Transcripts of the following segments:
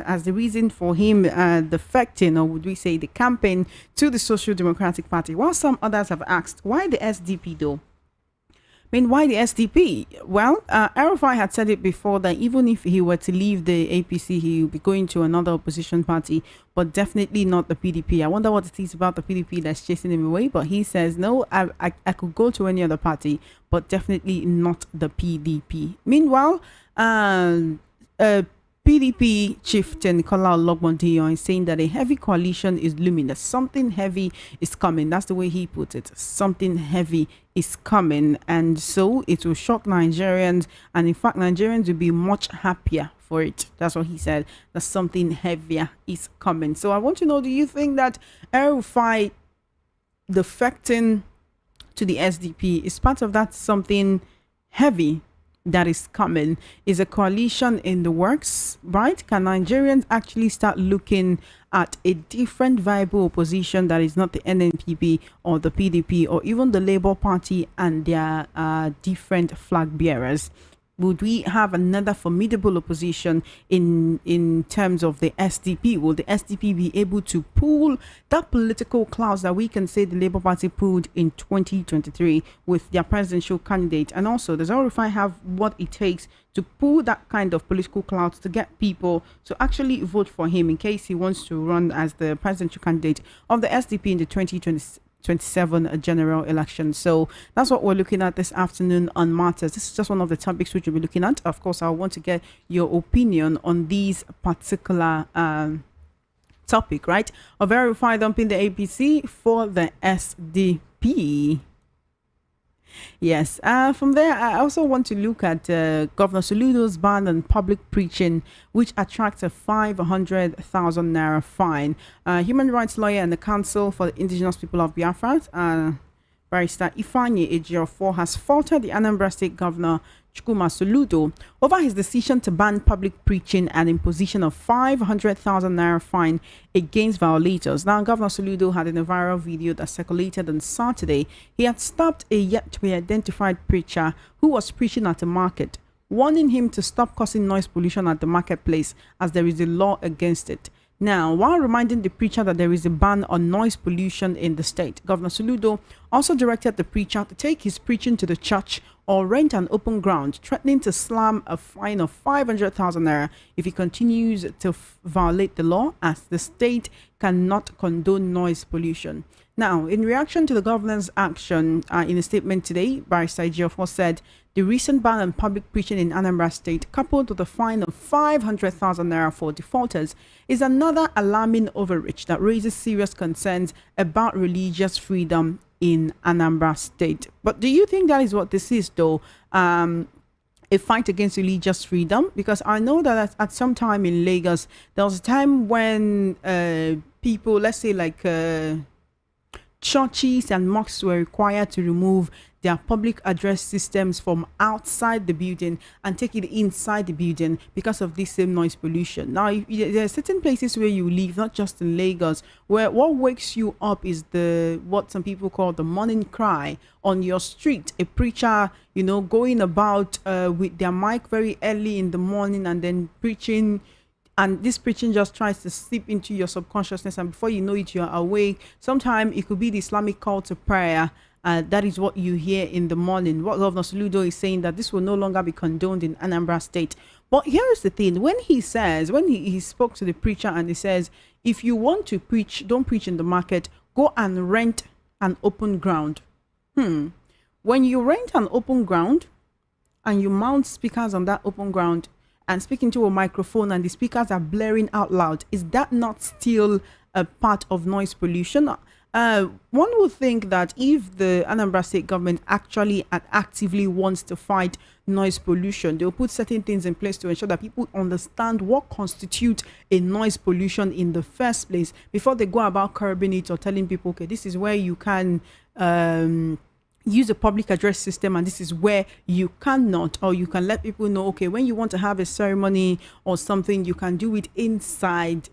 as the reason for him defecting, or would we say the campaign, to the Social Democratic Party, while some others have asked, why the SDP though? I mean, why the SDP? Well, Arafai had said it before that even if he were to leave the APC, he would be going to another opposition party, but definitely not the PDP. I wonder what it is about the PDP that's chasing him away, but he says, no, I could go to any other party, but definitely not the PDP. Meanwhile, PDP chieftain Kola Ologmondiyan is saying that a heavy coalition is looming, that something heavy is coming. That's the way he put it. Something heavy is coming, and so it will shock Nigerians, and in fact Nigerians will be much happier for it. That's what he said, that something heavier is coming. So I want to know, do you think that El-Rufai defecting to the SDP is part of that something heavy that is coming? Is a coalition in the works, right? Can Nigerians actually start looking at a different viable opposition that is not the NNPP or the PDP or even the Labour Party and their different flag bearers? Would we have another formidable opposition in terms of the SDP? Will the SDP be able to pull that political clout that we can say the Labour Party pulled in 2023 with their presidential candidate? And also, does El-Rufai have what it takes to pull that kind of political clout to get people to actually vote for him in case he wants to run as the presidential candidate of the SDP in the 2027 general election? So that's what we're looking at this afternoon on Matters. This is just one of the topics which we'll be looking at. Of course, I want to get your opinion on these particular topic, right? Of El-Rufai dumping the APC for the SDP. Yes, from there, I also want to look at Governor Soludo's ban on public preaching, which attracts a 500,000 naira fine. Human rights lawyer and the Council for the Indigenous People of Biafra, Barrister Ifeanyi Ejiofor, has faulted the Anambra State Governor Chukwuma Soludo over his decision to ban public preaching and imposition of 500,000 naira fine against violators. Now, Governor Soludo had in a viral video that circulated on Saturday, he had stopped a yet-to-be-identified preacher who was preaching at a market, warning him to stop causing noise pollution at the marketplace as there is a law against it. Now, while reminding the preacher that there is a ban on noise pollution in the state, Governor Soludo also directed the preacher to take his preaching to the church or rent an open ground, threatening to slam a fine of 500,000 naira if he continues to violate the law, as the state cannot condone noise pollution. Now, in reaction to the governor's action, in a statement today, Barrister Ejiofor said the recent ban on public preaching in Anambra State, coupled with a fine of 500,000 naira for defaulters, is another alarming overreach that raises serious concerns about religious freedom in Anambra State. But do you think that is what this is, though? A fight against religious freedom? Because I know that at some time in Lagos, there was a time when people, let's say like churches and mosques, were required to remove their public address systems from outside the building and take it inside the building because of this same noise pollution. Now, there are certain places where you live, not just in Lagos, where what wakes you up is what some people call the morning cry on your street. A preacher, going about with their mic very early in the morning and then preaching. And this preaching just tries to seep into your subconsciousness, and before you know it, you're awake. Sometimes it could be the Islamic call to prayer. That is what you hear in the morning. What Governor Soludo is saying, that this will no longer be condoned in Anambra State. But here is the thing. When he spoke to the preacher and he says, if you want to preach, don't preach in the market, go and rent an open ground. When you rent an open ground and you mount speakers on that open ground and speak into a microphone and the speakers are blaring out loud, is that not still a part of noise pollution? One would think that if the Anambra State government actually actively wants to fight noise pollution, they'll put certain things in place to ensure that people understand what constitutes a noise pollution in the first place before they go about curbing it or telling people, okay, this is where you can use a public address system and this is where you cannot. Or you can let people know, okay, when you want to have a ceremony or something, you can do it inside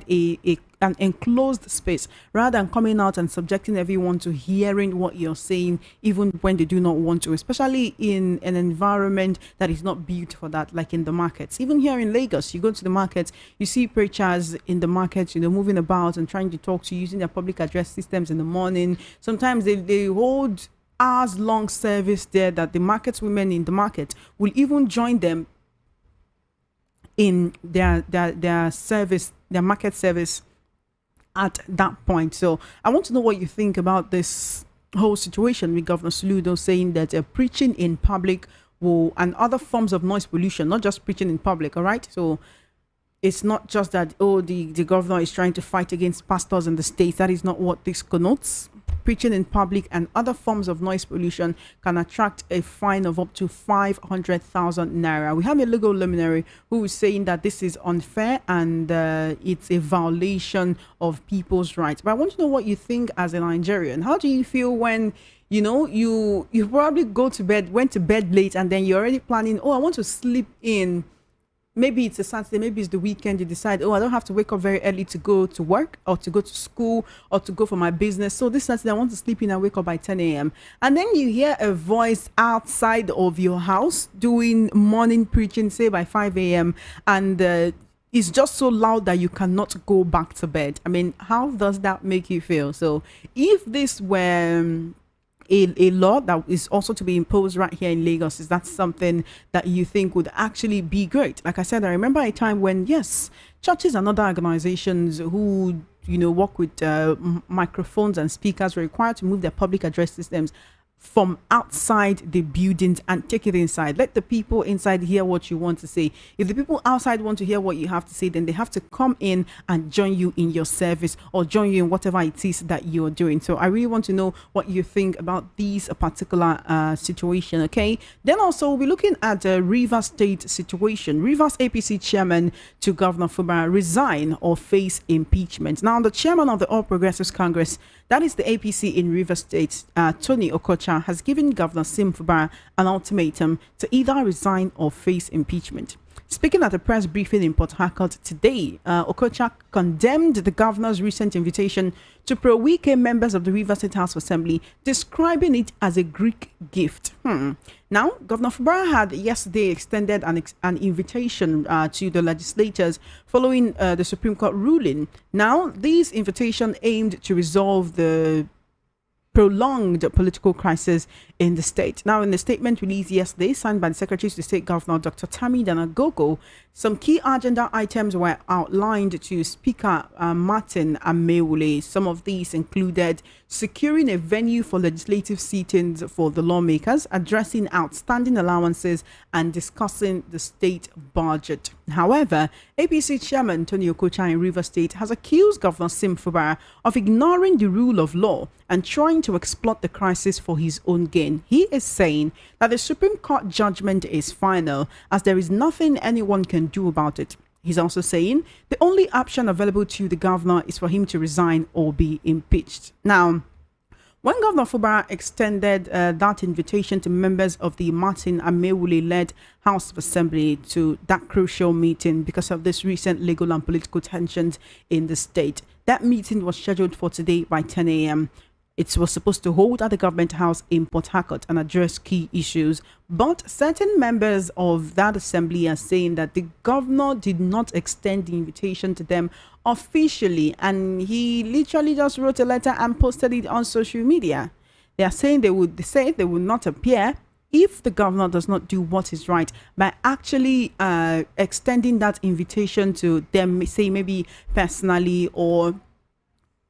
a an enclosed space rather than coming out and subjecting everyone to hearing what you're saying, even when they do not want to, especially in an environment that is not built for that, like in the markets. Even here in Lagos, you go to the markets, you see preachers in the markets, moving about and trying to talk to you using their public address systems in the morning. Sometimes they hold hours long service there that the market women in the market will even join them in their service, their market service at that point. So I want to know what you think about this whole situation with Governor Soludo saying that preaching in public will, and other forms of noise pollution, not just preaching in public, all right? So it's not just that, the governor is trying to fight against pastors in the states. That is not what this connotes. Preaching in public and other forms of noise pollution can attract a fine of up to 500,000 naira. We have a legal luminary who is saying that this is unfair and it's a violation of people's rights. But I want to know what you think as a Nigerian. How do you feel when you probably went to bed late, and then you're already planning, I want to sleep in. Maybe it's a Saturday, maybe it's the weekend. You decide, I don't have to wake up very early to go to work or to go to school or to go for my business. So this Saturday, I want to sleep in and wake up by 10 a.m. And then you hear a voice outside of your house doing morning preaching, say by 5 a.m. And it's just so loud that you cannot go back to bed. I mean, how does that make you feel? So if this were a law that is also to be imposed right here in Lagos, is that something that you think would actually be great? Like I said, I remember a time when, yes, churches and other organizations who work with microphones and speakers were required to move their public address systems from outside the buildings and take it inside. Let the people inside hear what you want to say. If the people outside want to hear what you have to say, then they have to come in and join you in your service or join you in whatever it is that you're doing. So I really want to know what you think about these particular situation. Okay. Then also we'll be looking at the Rivers State situation. Rivers APC chairman to Governor Fubara resign or face impeachment. Now the chairman of the All Progressives Congress, that is the APC in Rivers State, Tony Okocha, has given Governor Sim Fubara an ultimatum to either resign or face impeachment. Speaking at a press briefing in Port Harcourt today, Okocha condemned the governor's recent invitation to pro-Wike members of the Rivers State House of Assembly, describing it as a Greek gift. Now, Governor Fubara had yesterday extended an invitation to the legislators following the Supreme Court ruling. Now, this invitation aimed to resolve the prolonged political crisis in the state. Now, in the statement released yesterday, signed by the Secretary to the State Governor, Dr. Tammy Danagogo, some key agenda items were outlined to Speaker Martin Amewule. Some of these included securing a venue for legislative sittings for the lawmakers, addressing outstanding allowances, and discussing the state budget. However, APC Chairman Tony Okocha in Rivers State has accused Governor Sim Fubara of ignoring the rule of law and trying to exploit the crisis for his own gain. He is saying that the Supreme Court judgment is final, as there is nothing anyone can do about it. He's also saying the only option available to the governor is for him to resign or be impeached. Now, when Governor Fubara extended that invitation to members of the Martin Amewule-led House of Assembly to that crucial meeting because of this recent legal and political tensions in the state, that meeting was scheduled for today by 10 a.m. It was supposed to hold at the Government House in Port Harcourt and address key issues, but certain members of that assembly are saying that the governor did not extend the invitation to them officially, and he literally just wrote a letter and posted it on social media. They are saying they would not appear if the governor does not do what is right by actually extending that invitation to them, say maybe personally, or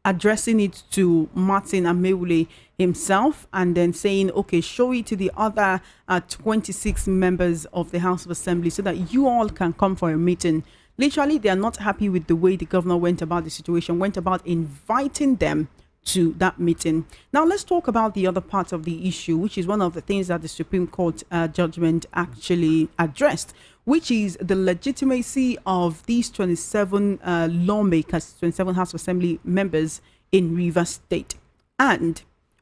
addressing it to Martin Amewule himself, and then saying, okay, show it to the other 26 members of the House of Assembly so that you all can come for a meeting. Literally, they are not happy with the way the governor went about the situation, went about inviting them to that meeting. Now, let's talk about the other part of the issue, which is one of the things that the Supreme Court judgment actually addressed, which is the legitimacy of these 27 lawmakers, 27 House of Assembly members in Rivers State. And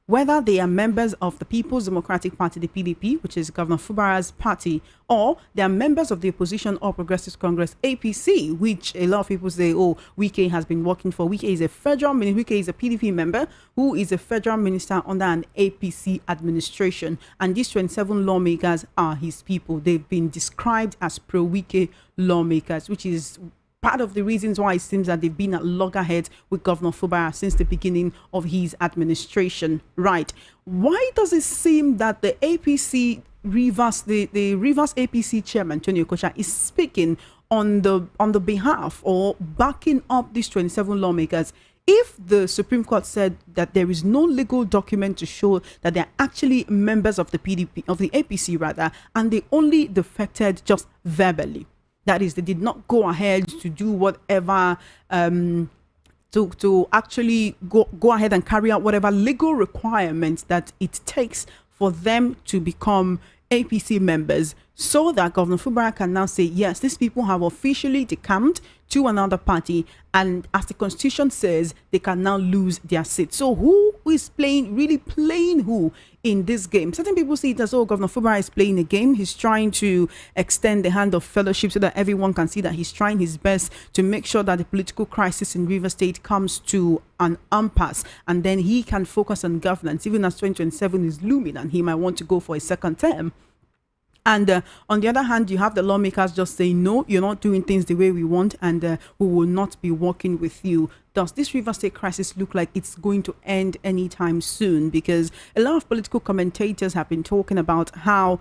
whether they are members of the People's Democratic Party, the PDP, which is Governor Fubara's party, or they are members of the opposition or Progressive Congress, APC, which a lot of people say, oh, Wike has been working for. Wike is a Wike is a PDP member who is a federal minister under an APC administration. And these 27 lawmakers are his people. They've been described as pro-Wike lawmakers, which is part of the reasons why it seems that they've been at loggerheads with Governor Fubara since the beginning of his administration. Right. Why does it seem that the APC the Rivers APC chairman, Tony Okocha, is speaking on the behalf or backing up these 27 lawmakers? If the Supreme Court said that there is no legal document to show that they're actually members of the PDP, of the APC rather, and they only defected just verbally, that is, they did not go ahead to do whatever, to actually go ahead and carry out whatever legal requirements that it takes for them to become APC members, so that Governor Fubara can now say, yes, these people have officially decamped to another party, and as the Constitution says, they can now lose their seat. So who is really playing who in this game? Certain people see it as, oh, Governor Fubara is playing a game. He's trying to extend the hand of fellowship so that everyone can see that he's trying his best to make sure that the political crisis in Rivers State comes to an impasse, and then he can focus on governance, even as 2027 is looming and he might want to go for a second term. And on the other hand, you have the lawmakers just saying, no, you're not doing things the way we want, and we will not be working with you. Does this River State crisis look like it's going to end anytime soon? Because a lot of political commentators have been talking about how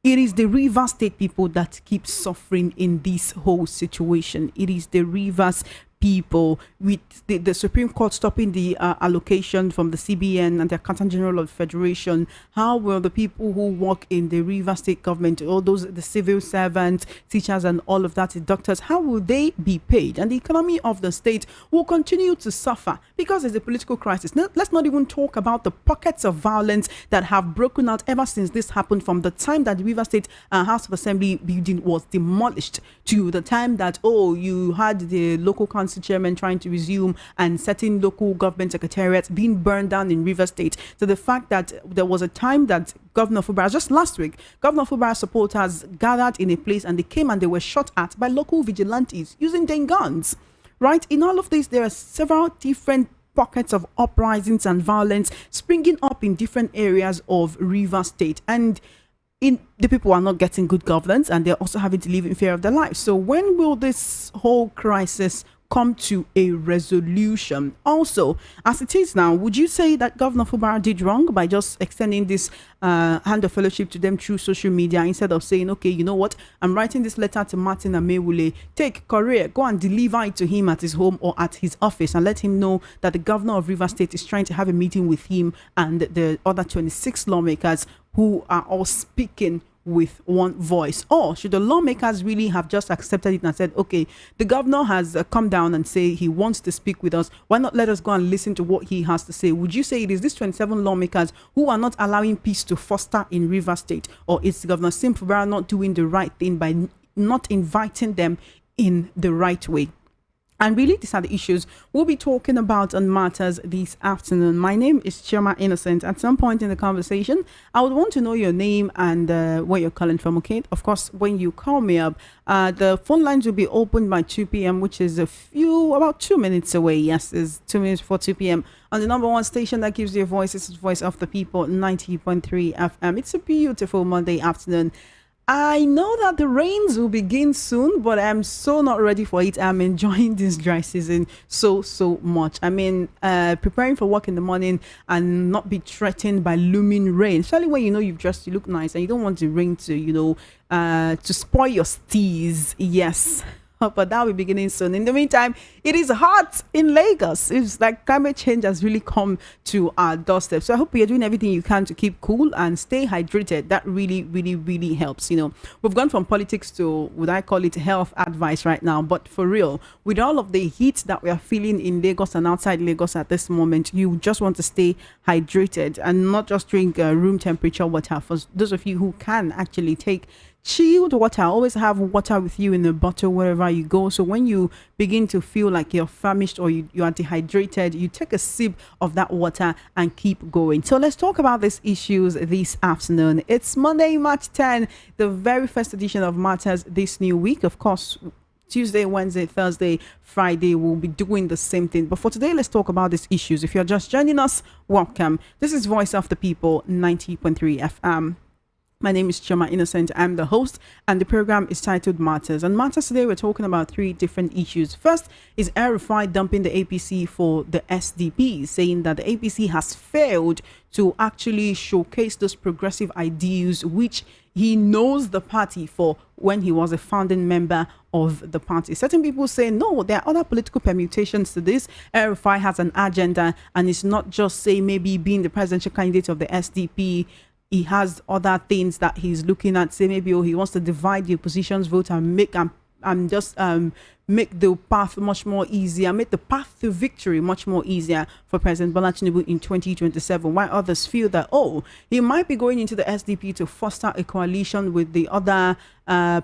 it is the Rivers State people that keep suffering in this whole situation. It is the Rivers people, with the Supreme Court stopping the allocation from the CBN and the Accountant General of the Federation. How will the people who work in the Rivers State government, all those, the civil servants, teachers and all of that, the doctors, how will they be paid? And the economy of the state will continue to suffer because there's a political crisis. Now, let's not even talk about the pockets of violence that have broken out ever since this happened, from the time that the Rivers State House of Assembly building was demolished to the time that, oh, you had the local council chairman trying to resume and certain local government secretariats being burned down in Rivers State. So the fact that there was a time that Governor Fubara, just last week, Governor Fubara supporters gathered in a place and they came and they were shot at by local vigilantes using their guns. Right? In all of this, there are several different pockets of uprisings and violence springing up in different areas of Rivers State. And the people are not getting good governance, and they're also having to live in fear of their lives. So when will this whole crisis come to a resolution? Also, as it is now, would you say that Governor Fubara did wrong by just extending this hand of fellowship to them through social media, instead of saying, okay, you know what, I'm writing this letter to Martin Amewule, take Korea, go and deliver it to him at his home or at his office, and let him know that the governor of Rivers State is trying to have a meeting with him and the other 26 lawmakers who are all speaking with one voice? Or should the lawmakers really have just accepted it and said, okay, the governor has come down and say he wants to speak with us, why not let us go and listen to what he has to say? Would you say it is these 27 lawmakers who are not allowing peace to foster in Rivers State, or is Governor Sim Fubara not doing the right thing by not inviting them in the right way? And really, these are the issues we'll be talking about on Matters this afternoon. My name is Chioma Innocent. At some point in the conversation, I would want to know your name and where you're calling from, okay? Of course, when you call me up, the phone lines will be open by 2 p.m., which is about 2 minutes away. Yes, it's 2 minutes before 2 p.m. on the number one station that gives you a voice. It's the Voice of the People, 90.3 FM. It's a beautiful Monday afternoon. I know that the rains will begin soon, but I'm so not ready for it. I'm enjoying this dry season so much. I mean, preparing for work in the morning and not be threatened by looming rain, especially when you know you've dressed, you look nice, and you don't want the rain to, to spoil your steez. Yes. But that will be beginning soon. In the meantime, it is hot in Lagos. It's like climate change has really come to our doorstep. So I hope you're doing everything you can to keep cool and stay hydrated. That really helps. We've gone from politics to, would I call it, health advice right now. But for real, with all of the heat that we are feeling in Lagos and outside Lagos at this moment, you just want to stay hydrated and not just drink room temperature water. For those of you who can actually take chilled water. Always have water with you in a bottle wherever you go. So when you begin to feel like you're famished or you are dehydrated, you take a sip of that water and keep going. So let's talk about these issues this afternoon. It's Monday, March 10, the very first edition of Matters this new week. Of course, Tuesday, Wednesday, Thursday, Friday, we'll be doing the same thing. But for today, let's talk about these issues. If you're just joining us, welcome. This is Voice of the People, 90.3 FM. My name is Choma Innocent. I'm the host, and the program is titled Matters. And Matters today, we're talking about three different issues. First is El-Rufai dumping the APC for the SDP, saying that the APC has failed to actually showcase those progressive ideals which he knows the party for when he was a founding member of the party. Certain people say, no, there are other political permutations to this. El-Rufai has an agenda, and it's not just, say, maybe being the presidential candidate of the SDP. He has other things that he's looking at. Say maybe he wants to divide the opposition's vote and make the path much more easier, make the path to victory much more easier for President Bola Tinubu in 2027. While others feel that he might be going into the SDP to foster a coalition with the other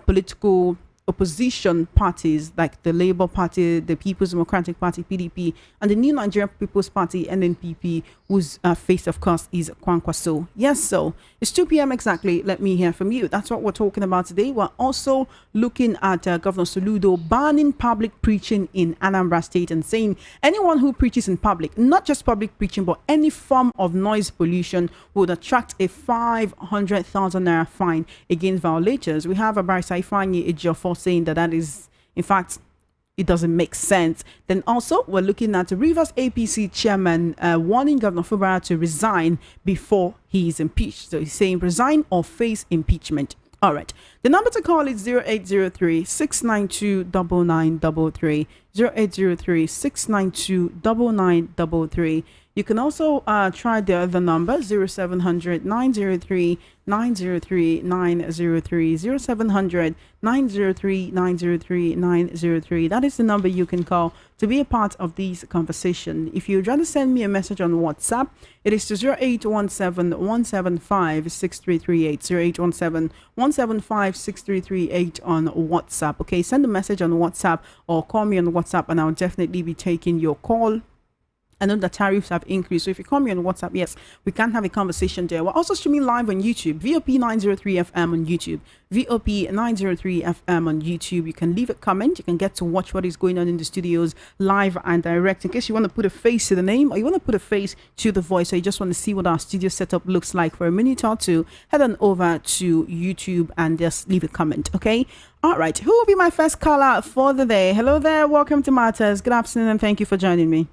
political opposition parties like the Labour Party, the People's Democratic Party, PDP, and the New Nigerian People's Party, NNPP, whose face, of course, is Kwankwaso. Yes, so it's 2 p.m. exactly. Let me hear from you. That's what we're talking about today. We're also looking at Governor Soludo banning public preaching in Anambra State and saying anyone who preaches in public, not just public preaching, but any form of noise pollution, would attract a 500,000 naira fine against violators. We have Abarisa Ifeanyi Ejiofor saying that is, in fact, it doesn't make sense. Then also, we're looking at the Rivers APC chairman warning Governor Fubara to resign before he is impeached. So he's saying resign or face impeachment. All right. The number to call is 0803-692-9933. 0803-692-9933. You can also try the other number, 0700-903-903-903, 0700-903-903-903. That is the number you can call to be a part of this conversation. If you'd rather send me a message on WhatsApp, it is to 0817-175-6338, 0817-175-6338 on WhatsApp. Okay, send a message on WhatsApp or call me on WhatsApp, and I'll definitely be taking your call. I know the tariffs have increased, so if you call me on WhatsApp, yes, we can have a conversation there. We're also streaming live on YouTube, VOP 903 FM on YouTube, VOP 903 FM on YouTube. You can leave a comment. You can get to watch what is going on in the studios live and direct. In case you want to put a face to the name, or you want to put a face to the voice, or you just want to see what our studio setup looks like for a minute or two, head on over to YouTube and just leave a comment, okay? All right, who will be my first caller for the day? Hello there, welcome to Matters. Good afternoon, and thank you for joining me.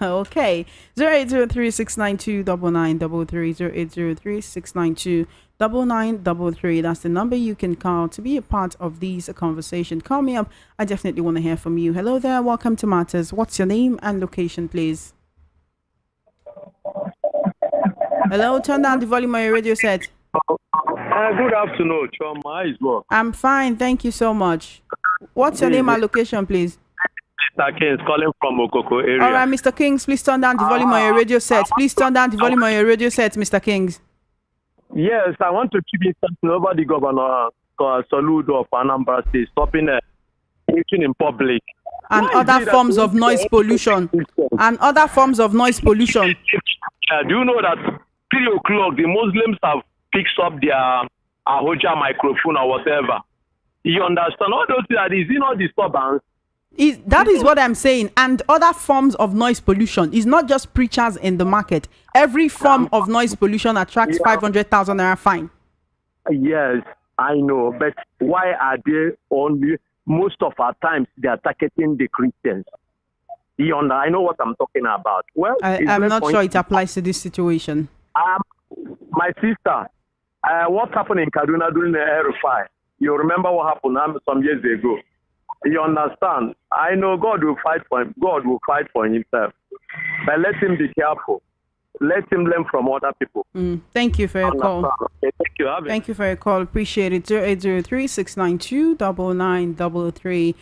Okay, 0803-692-9933, 0803-692-9933. That's the number you can call to be a part of these conversation. Call me up. I definitely want to hear from you. Hello there, welcome to Matters. What's your name and location, please? Hello, turn down the volume on your radio set. Good afternoon, Choma. How is work? I'm fine, thank you so much. What's your name and location, please? Mr. Kings calling from Okoko area. All right, Mr. Kings, please turn down the volume on your radio set. Please turn down the volume on your radio set, Mr. Kings. Yes, I want to keep it over the governor Soludo of Anambra State, stopping preaching in public. And other forms of noise pollution. And other forms of noise pollution. Do you know that 3 o'clock, the Muslims have picked up their Ahoja microphone or whatever? You understand? All those that is not disturbance. That is what I'm saying. And other forms of noise pollution is not just preachers in the market. Every form of noise pollution attracts 500,000 naira fine. Yes, I know. But why are they only, most of our times, they are targeting the Christians? I know what I'm talking about. Well, I'm not sure it applies to this situation. My sister, what happened in Kaduna during the El-Rufai? You remember what happened some years ago? You understand? I know God will fight for him. God will fight for himself. But let him be careful. Let him learn from other people. Thank you for your call. Okay, thank you. Thank you for your call. Appreciate it. 0803-692-9933.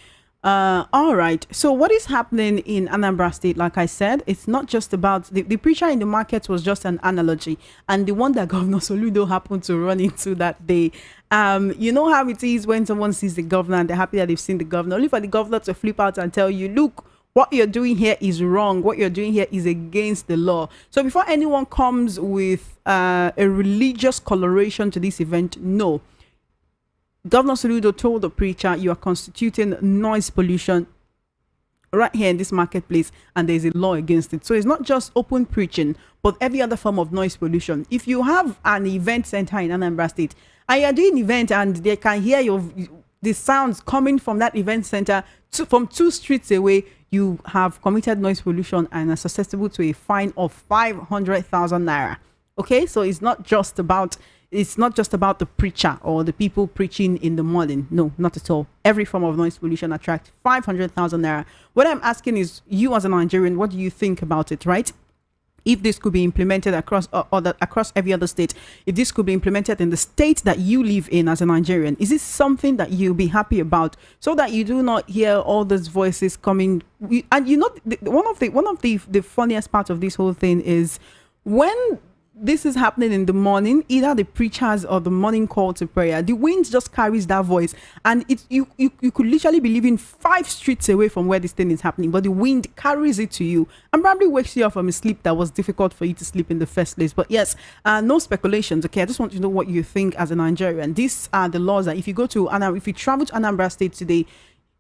All right. So what is happening in Anambra State? Like I said, it's not just about the preacher in the market was just an analogy, and the one that Governor Soludo happened to run into that day. You know how it is when someone sees the governor and they're happy that they've seen the governor, only for the governor to flip out and tell you, look, what you're doing here is wrong. What you're doing here is against the law. So before anyone comes with a religious coloration to this event, no. Governor Soludo told the preacher, you are constituting noise pollution right here in this marketplace, and there's a law against it. So it's not just open preaching, but every other form of noise pollution. If you have an event center in Anambra State and you're doing an event and they can hear the sounds coming from that event center from 2 streets away, you have committed noise pollution and are susceptible to a fine of 500,000 naira. Okay, so it's not just about the preacher or the people preaching in the morning. No, not at all. Every form of noise pollution attracts 500,000 naira. What I'm asking is, you as a Nigerian, what do you think about it, right? If this could be implemented across across every other state, if this could be implemented in the state that you live in as a Nigerian, is this something that you'll be happy about, so that you do not hear all those voices coming? And you know, one of the funniest part of this whole thing is when this is happening in the morning, either the preachers or the morning call to prayer, the wind just carries that voice, and you could literally be living 5 streets away from where this thing is happening, but the wind carries it to you and probably wakes you up from a sleep that was difficult for you to sleep in the first place. But yes, no speculations. Okay, I just want to know what you think as a Nigerian. These are the laws that if you travel to Anambra State today,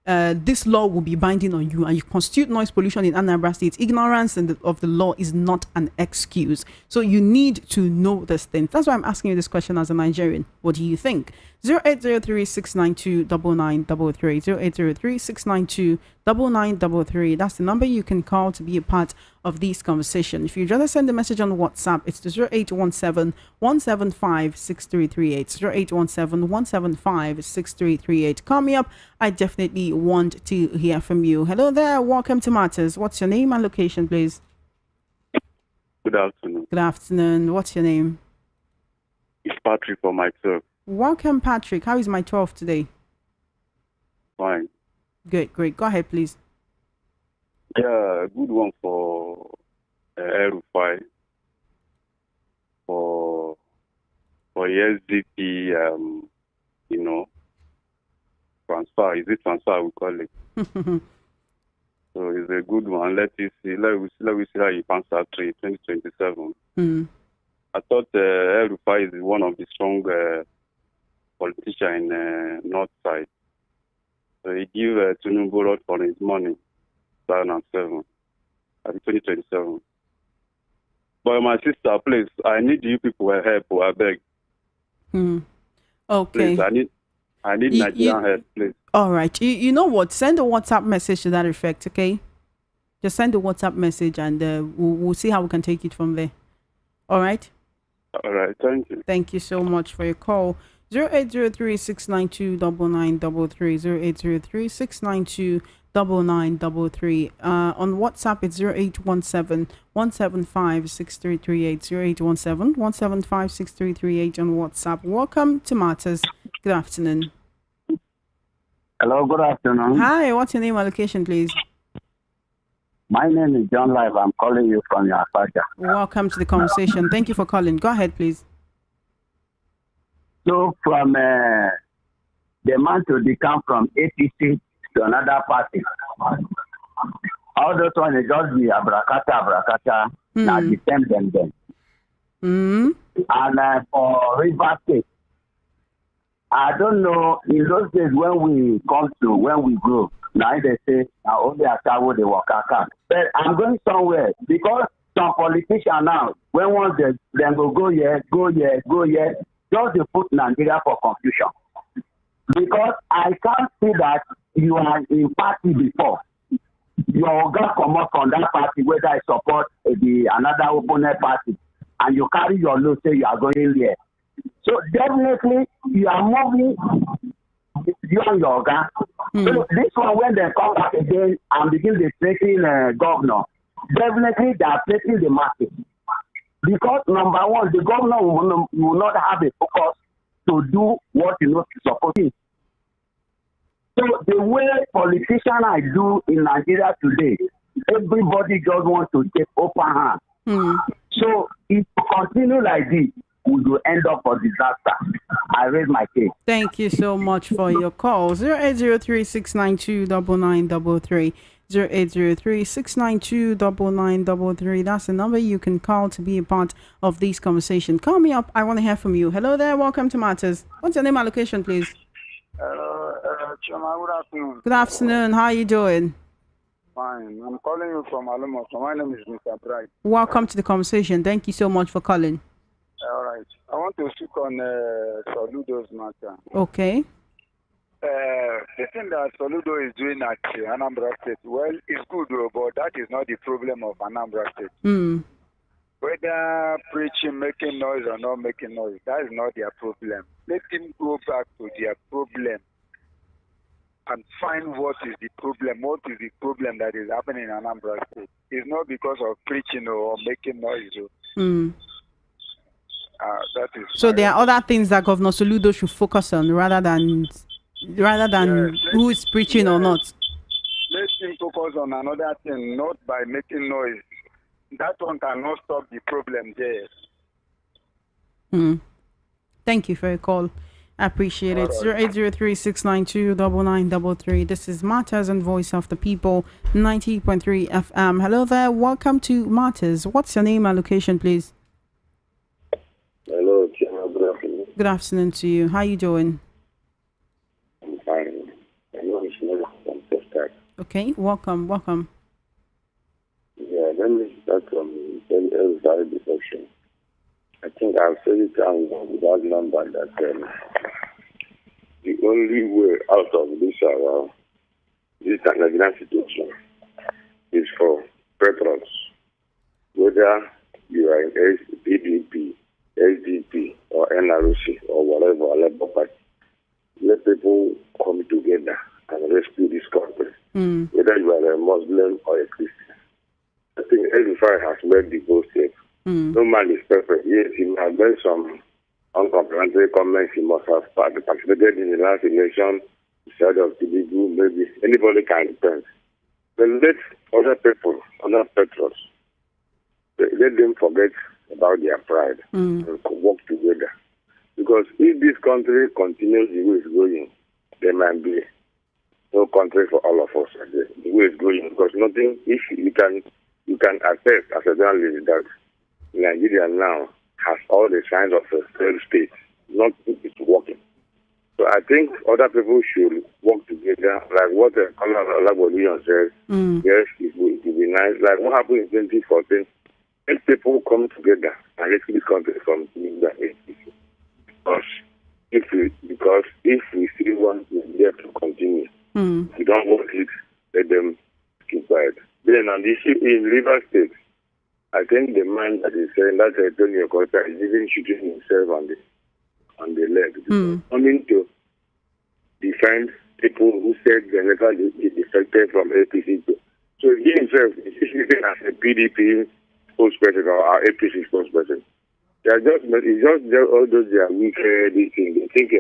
this law will be binding on you, and you constitute noise pollution in Anambra State. Ignorance of the law is not an excuse. So you need to know this thing. That's why I'm asking you this question as a Nigerian. What do you think? 0803-692-9933. 0803-692-9933. That's the number you can call to be a part of this conversation. If you'd rather send a message on WhatsApp, it's to 0817-175-6338. 0817-175-6338. Call me up. I definitely want to hear from you. Hello there. Welcome to Matters. What's your name and location, please? Good afternoon. Good afternoon. What's your name? It's Patrick for myself. Welcome, Patrick. How is my 12 today? Fine. Great. Go ahead, please. Yeah, good one for Rufai for SDP. Transfer. Is it transfer? We call it. So it's a good one. Let me see how you answer 2027. I thought Rufai is one of the strong politicians in North Side. So he gave Tinubu a lot for his money, 2007, 2027. But my sister, please, I need you people help. I beg. Okay. Please, I need Nigerian help, please. All right. You know what? Send a WhatsApp message to that effect, okay? Just send a WhatsApp message, and we'll see how we can take it from there. All right? All right. Thank you. Thank you so much for your call. 0803-692-9933. 0803-692-9933. On WhatsApp, it's 0817-175-6338. 0817-175-6338 on WhatsApp. Welcome to Matters. Good afternoon. Hello, good afternoon. Hi, what's your name and location, please? My name is John Live. I'm calling you from Yafaja. Welcome to the conversation. Thank you for calling. Go ahead, please. So from the man to decamp from APC to another party, all those ones is just be abrakata, now the same them. And for River State, I don't know, in those days when we grow, now they say, only a child they work out. But I'm going somewhere because some politicians now, when once they go here, just they put Nigeria for confusion. Because I can't see that you are in party before. Your guy come up from that party, whether I support another opponent party, and you carry your load, say you are going there. So definitely you are moving you and your guy. So this one, when they come back again and begin the taking governor, definitely they are taking the market. Because number one, the governor will not have a focus to do what he's supposed to. So the way politicians I do in Nigeria today, everybody just want to take upper hand. So if we continue like this, we will end up for disaster. I raise my case. Thank you so much for your call. 0803-692-9933. 0803-692-9933. That's the number you can call to be a part of this conversation. Call me up. I want to hear from you. Hello there. Welcome to Matters. What's your name and location, please? Choma, good afternoon. Good afternoon. How are you doing? Fine. I'm calling you from Alumo. So my name is Mr. Bright. Welcome to the conversation. Thank you so much for calling. All right. I want to speak on Soludo's matter. Okay. The thing that Soludo is doing at Anambra State, well, it's good, but that is not the problem of Anambra State. Whether preaching, making noise or not making noise, that is not their problem. Let them go back to their problem and find what is the problem. What is the problem that is happening in Anambra State? It's not because of preaching or making noise. That is so there are other things that Governor Soludo should focus on rather than who is preaching or not. Let him focus on another thing, not by making noise. That one cannot stop the problem there. Thank you for your call. I appreciate it. 0803-692-9933. This is Matters and Voice of the People, 90.3 FM. Hello there. Welcome to Matters. What's your name and location, please? Hello, Chima. Good afternoon. Good afternoon to you. How you doing? I'm fine. My name is Mary from Texas. Okay, welcome. Yeah, let me start from the deception. I think I've said it down without number that the only way out of this Nigerian situation is for patrons, whether you are in PDP, SDP, or NRC, or whatever, Labour Party. Let people come together and rescue this country, whether you are a Muslim or a Christian. I think everybody has made the goal safe. No man is perfect. Yes, he has made some uncomplimentary comments. He must have participated in the last election instead of Tinubu. Maybe anybody can repent. But let other people, other patrons, let them forget about their pride and work together. Because if this country continues the way it's going, there might be no country for all of us. The way it's going, because nothing. If you can attest as a journalist that Nigeria now has all the signs of a failed state. Nothing is working. So I think other people should work together, like what Olaboliyan says. Yes, it will be nice. Like what happened in 2014, let people come together and rescue this country from the APC. Because if we still want Nigeria to continue, we don't want it, let them keep quiet. Then on the issue in River State, I think the man that is saying that Antonio Costa is even shooting himself on the leg. Coming to defend people who said they never defected from APC. So he himself is sitting as a PDP spokesperson or APC spokesperson. It's just all those they are weak these things. They think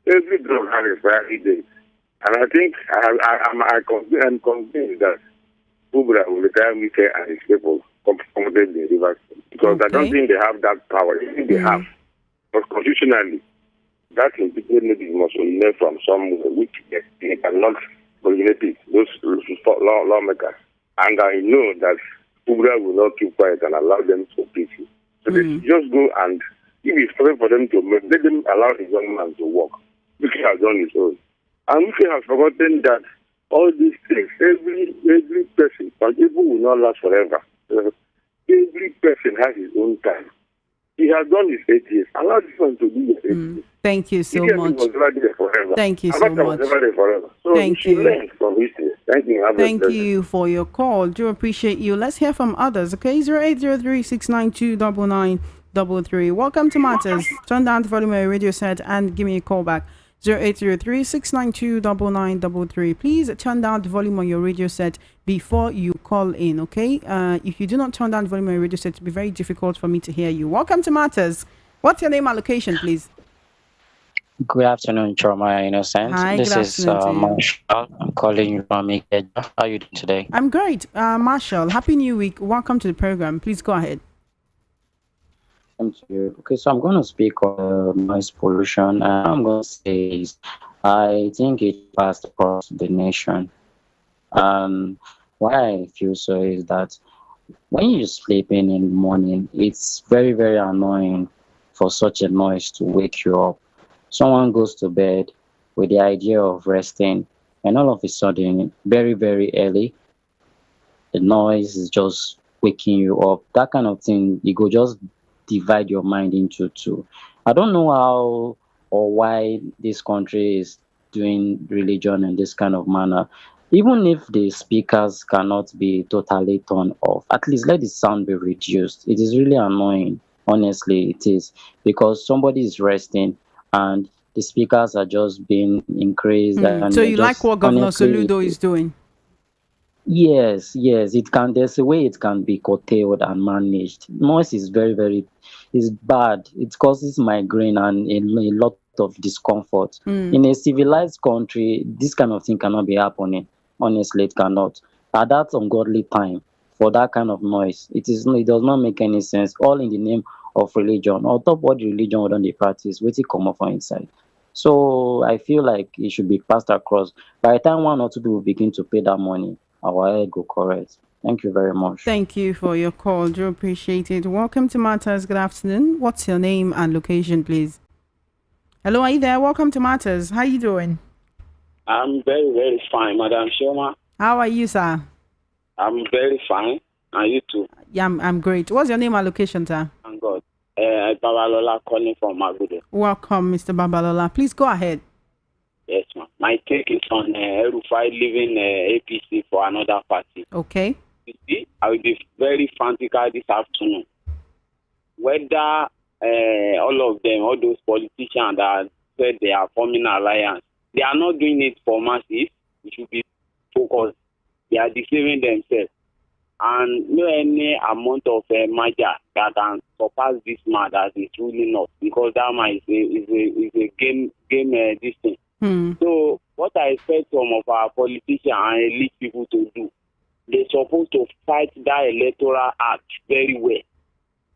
every drug has a expiry date. And I think I'm convinced that Fubara will retire weaker and his people accommodate the rivers. Because I don't think they have that power. I think they have. But constitutionally, that impeachment must originate from some which they cannot originate it, those lawmakers. And I know that Fubara will not keep quiet and allow them to preach. So they just go and, if it's possible for them to make, let them allow the young man to work. Wiki has done his own. And Wiki has forgotten that all these things, every person, but people will not last forever. Every person has his own time. He has done his 8 years. Allow this one to do his 8 years. Thank you so much. Thank you so much. So Thank you. Learn from history. Thank you. Thank you for your call. Do appreciate you. Let's hear from others. Okay, 0803-692-9933. Welcome to Matters. Turn down the volume of your radio set and give me a call back. 0803-692-9933. Please turn down the volume on your radio set before you call in, okay? If you do not turn down the volume on your radio set, it'll be very difficult for me to hear you. Welcome to Matters. What's your name and location, please? Good afternoon, Trauma Innocent. Hi, good This is afternoon to you. Marshall. I'm calling you from Ikeja. How are you doing today? I'm great. Marshall, Happy New Week. Welcome to the program. Please go ahead. Thank you. Okay, so I'm going to speak on noise pollution. And I'm going to say is I think it passed across the nation. And why I feel so is that when you're sleeping in the morning, it's very, very annoying for such a noise to wake you up. Someone goes to bed with the idea of resting, and all of a sudden, very, very early, the noise is just waking you up. That kind of thing, you go just divide your mind into two. I don't know how or why this country is doing religion in this kind of manner. Even if the speakers cannot be totally turned off, at least let the sound be reduced. It is really annoying. Honestly, it is because somebody is resting and the speakers are just being increased and So you're you like just what Governor honestly. Soludo is doing? Yes, yes, it can. There's a way it can be curtailed and managed. Noise is very, very, is bad. It causes migraine and a lot of discomfort. In a civilized country, this kind of thing cannot be happening. Honestly, it cannot. At that ungodly time, for that kind of noise, it does not make any sense. All in the name of religion. On top what the religion would they practice, wait it come up from inside. So I feel like it should be passed across. By the time one or two people begin to pay that money, our head go correct. Thank you very much. Thank you for your call. Do appreciate it. Welcome to Matters. Good afternoon. What's your name and location, please? Hello, are you there? Welcome to Matters. How you doing? I'm very, very fine, Madam Shoma. How are you, sir? I'm very fine. And you too. Yeah, I'm great. What's your name and location, sir? Thank God. Babalola calling from Magude. Welcome, Mr. Babalola. Please go ahead. Yes, ma'am. My take is on Rufai leaving APC for another party. Okay. You see, I will be very fanatical this afternoon. Whether all of them, all those politicians that said they are forming an alliance, they are not doing it for masses. We should be focused. They are deceiving themselves. And no any amount of merger that can surpass this man that is ruling us, because that man is a game this thing. So what I expect from of our politicians and elite people to do, they're supposed to fight that electoral act very well.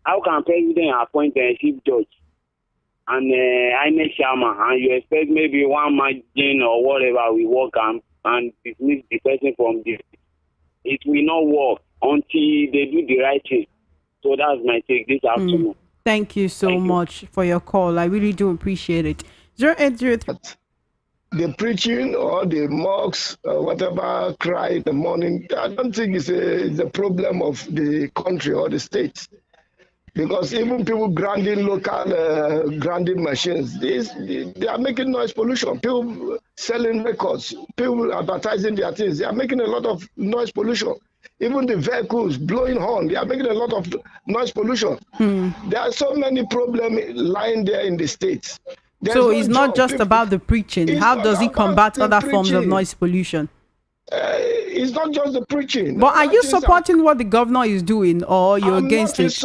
How can president appoint a chief judge and INEC chairman, and you expect maybe one margin or whatever we work and dismiss the person from this? It will not work until they do the right thing. So that's my take this afternoon. Thank you so much for your call. I really do appreciate it. 0803. The preaching or the mosques or whatever cry in the morning, I don't think it's a problem of the country or the state. Because even people grinding local grinding machines, they are making noise pollution. People selling records, people advertising their things, they are making a lot of noise pollution. Even the vehicles blowing horn, they are making a lot of noise pollution. There are so many problems lying there in the states. So it's not just about the preaching. How does it combat other forms of noise pollution? It's not just the preaching. But are you supporting what the governor is doing, or you're against it?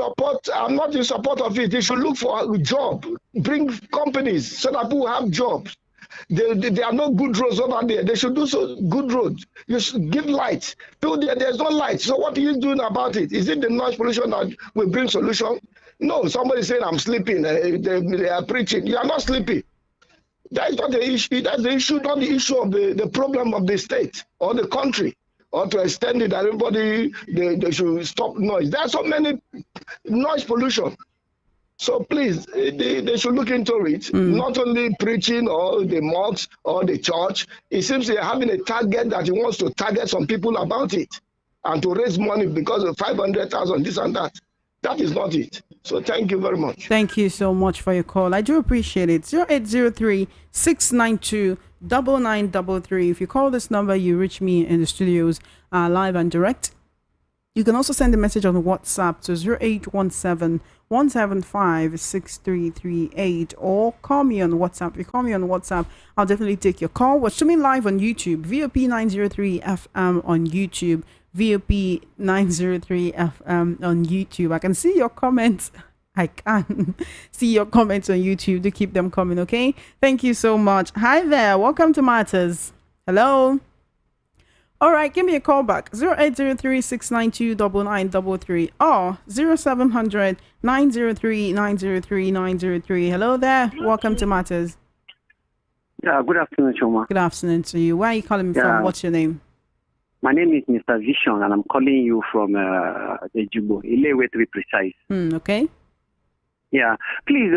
I'm not in support of it. They should look for a job, bring companies so that people have jobs. There are no good roads over there. They should do so good roads. You should give light. People there's no light. So what are you doing about it? Is it the noise pollution that will bring solution? No, somebody saying I'm sleeping. They are preaching. You are not sleeping. That is not the issue. That's the issue, not the issue of the problem of the state or the country, or to extend it that everybody they should stop noise. There are so many noise pollution. So please, they should look into it. Not only preaching or the mosques or the church. It seems they're having a target that he wants to target some people about it and to raise money because of 500,000, this and that. That is not it. So thank you very much. Thank you so much for your call. I do appreciate it. 0803 692 9933. If you call this number, you reach me in the studios live and direct. You can also send a message on WhatsApp to 0817 175 6338 or call me on WhatsApp. If you call me on WhatsApp, I'll definitely take your call. We're streaming live on YouTube, VOP 903 FM on YouTube, VOP 903 FM on YouTube. I can see your comments I can see your comments on YouTube. Do keep them coming, okay? Thank you so much. Hi there. Welcome to Matters. Hello. All right, give me a call back. 0803-692-9933 or 0700-903-903-903. Hello there. Welcome to Matters. Yeah, good afternoon, Choma. Good afternoon to you. Where are you calling me from? What's your name? My name is Mr. Vision, and I'm calling you from Ejubo, Ilewe to be precise. Okay. Yeah, please,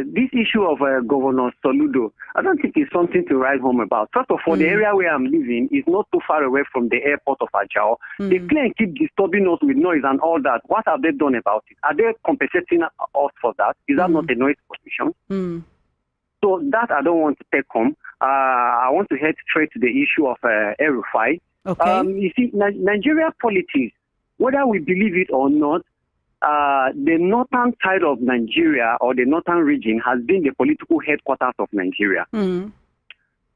this issue of Governor Soludo, I don't think it's something to write home about. First of all, the area where I'm living is not too far away from the airport of Ajao. They claim keep disturbing us with noise and all that. What have they done about it? Are they compensating us for that? Is that not a noise pollution? So that I don't want to take home. I want to head straight to the issue of El-Rufai. Okay. You see, Nigeria politics, whether we believe it or not, the northern side of Nigeria or the northern region has been the political headquarters of Nigeria.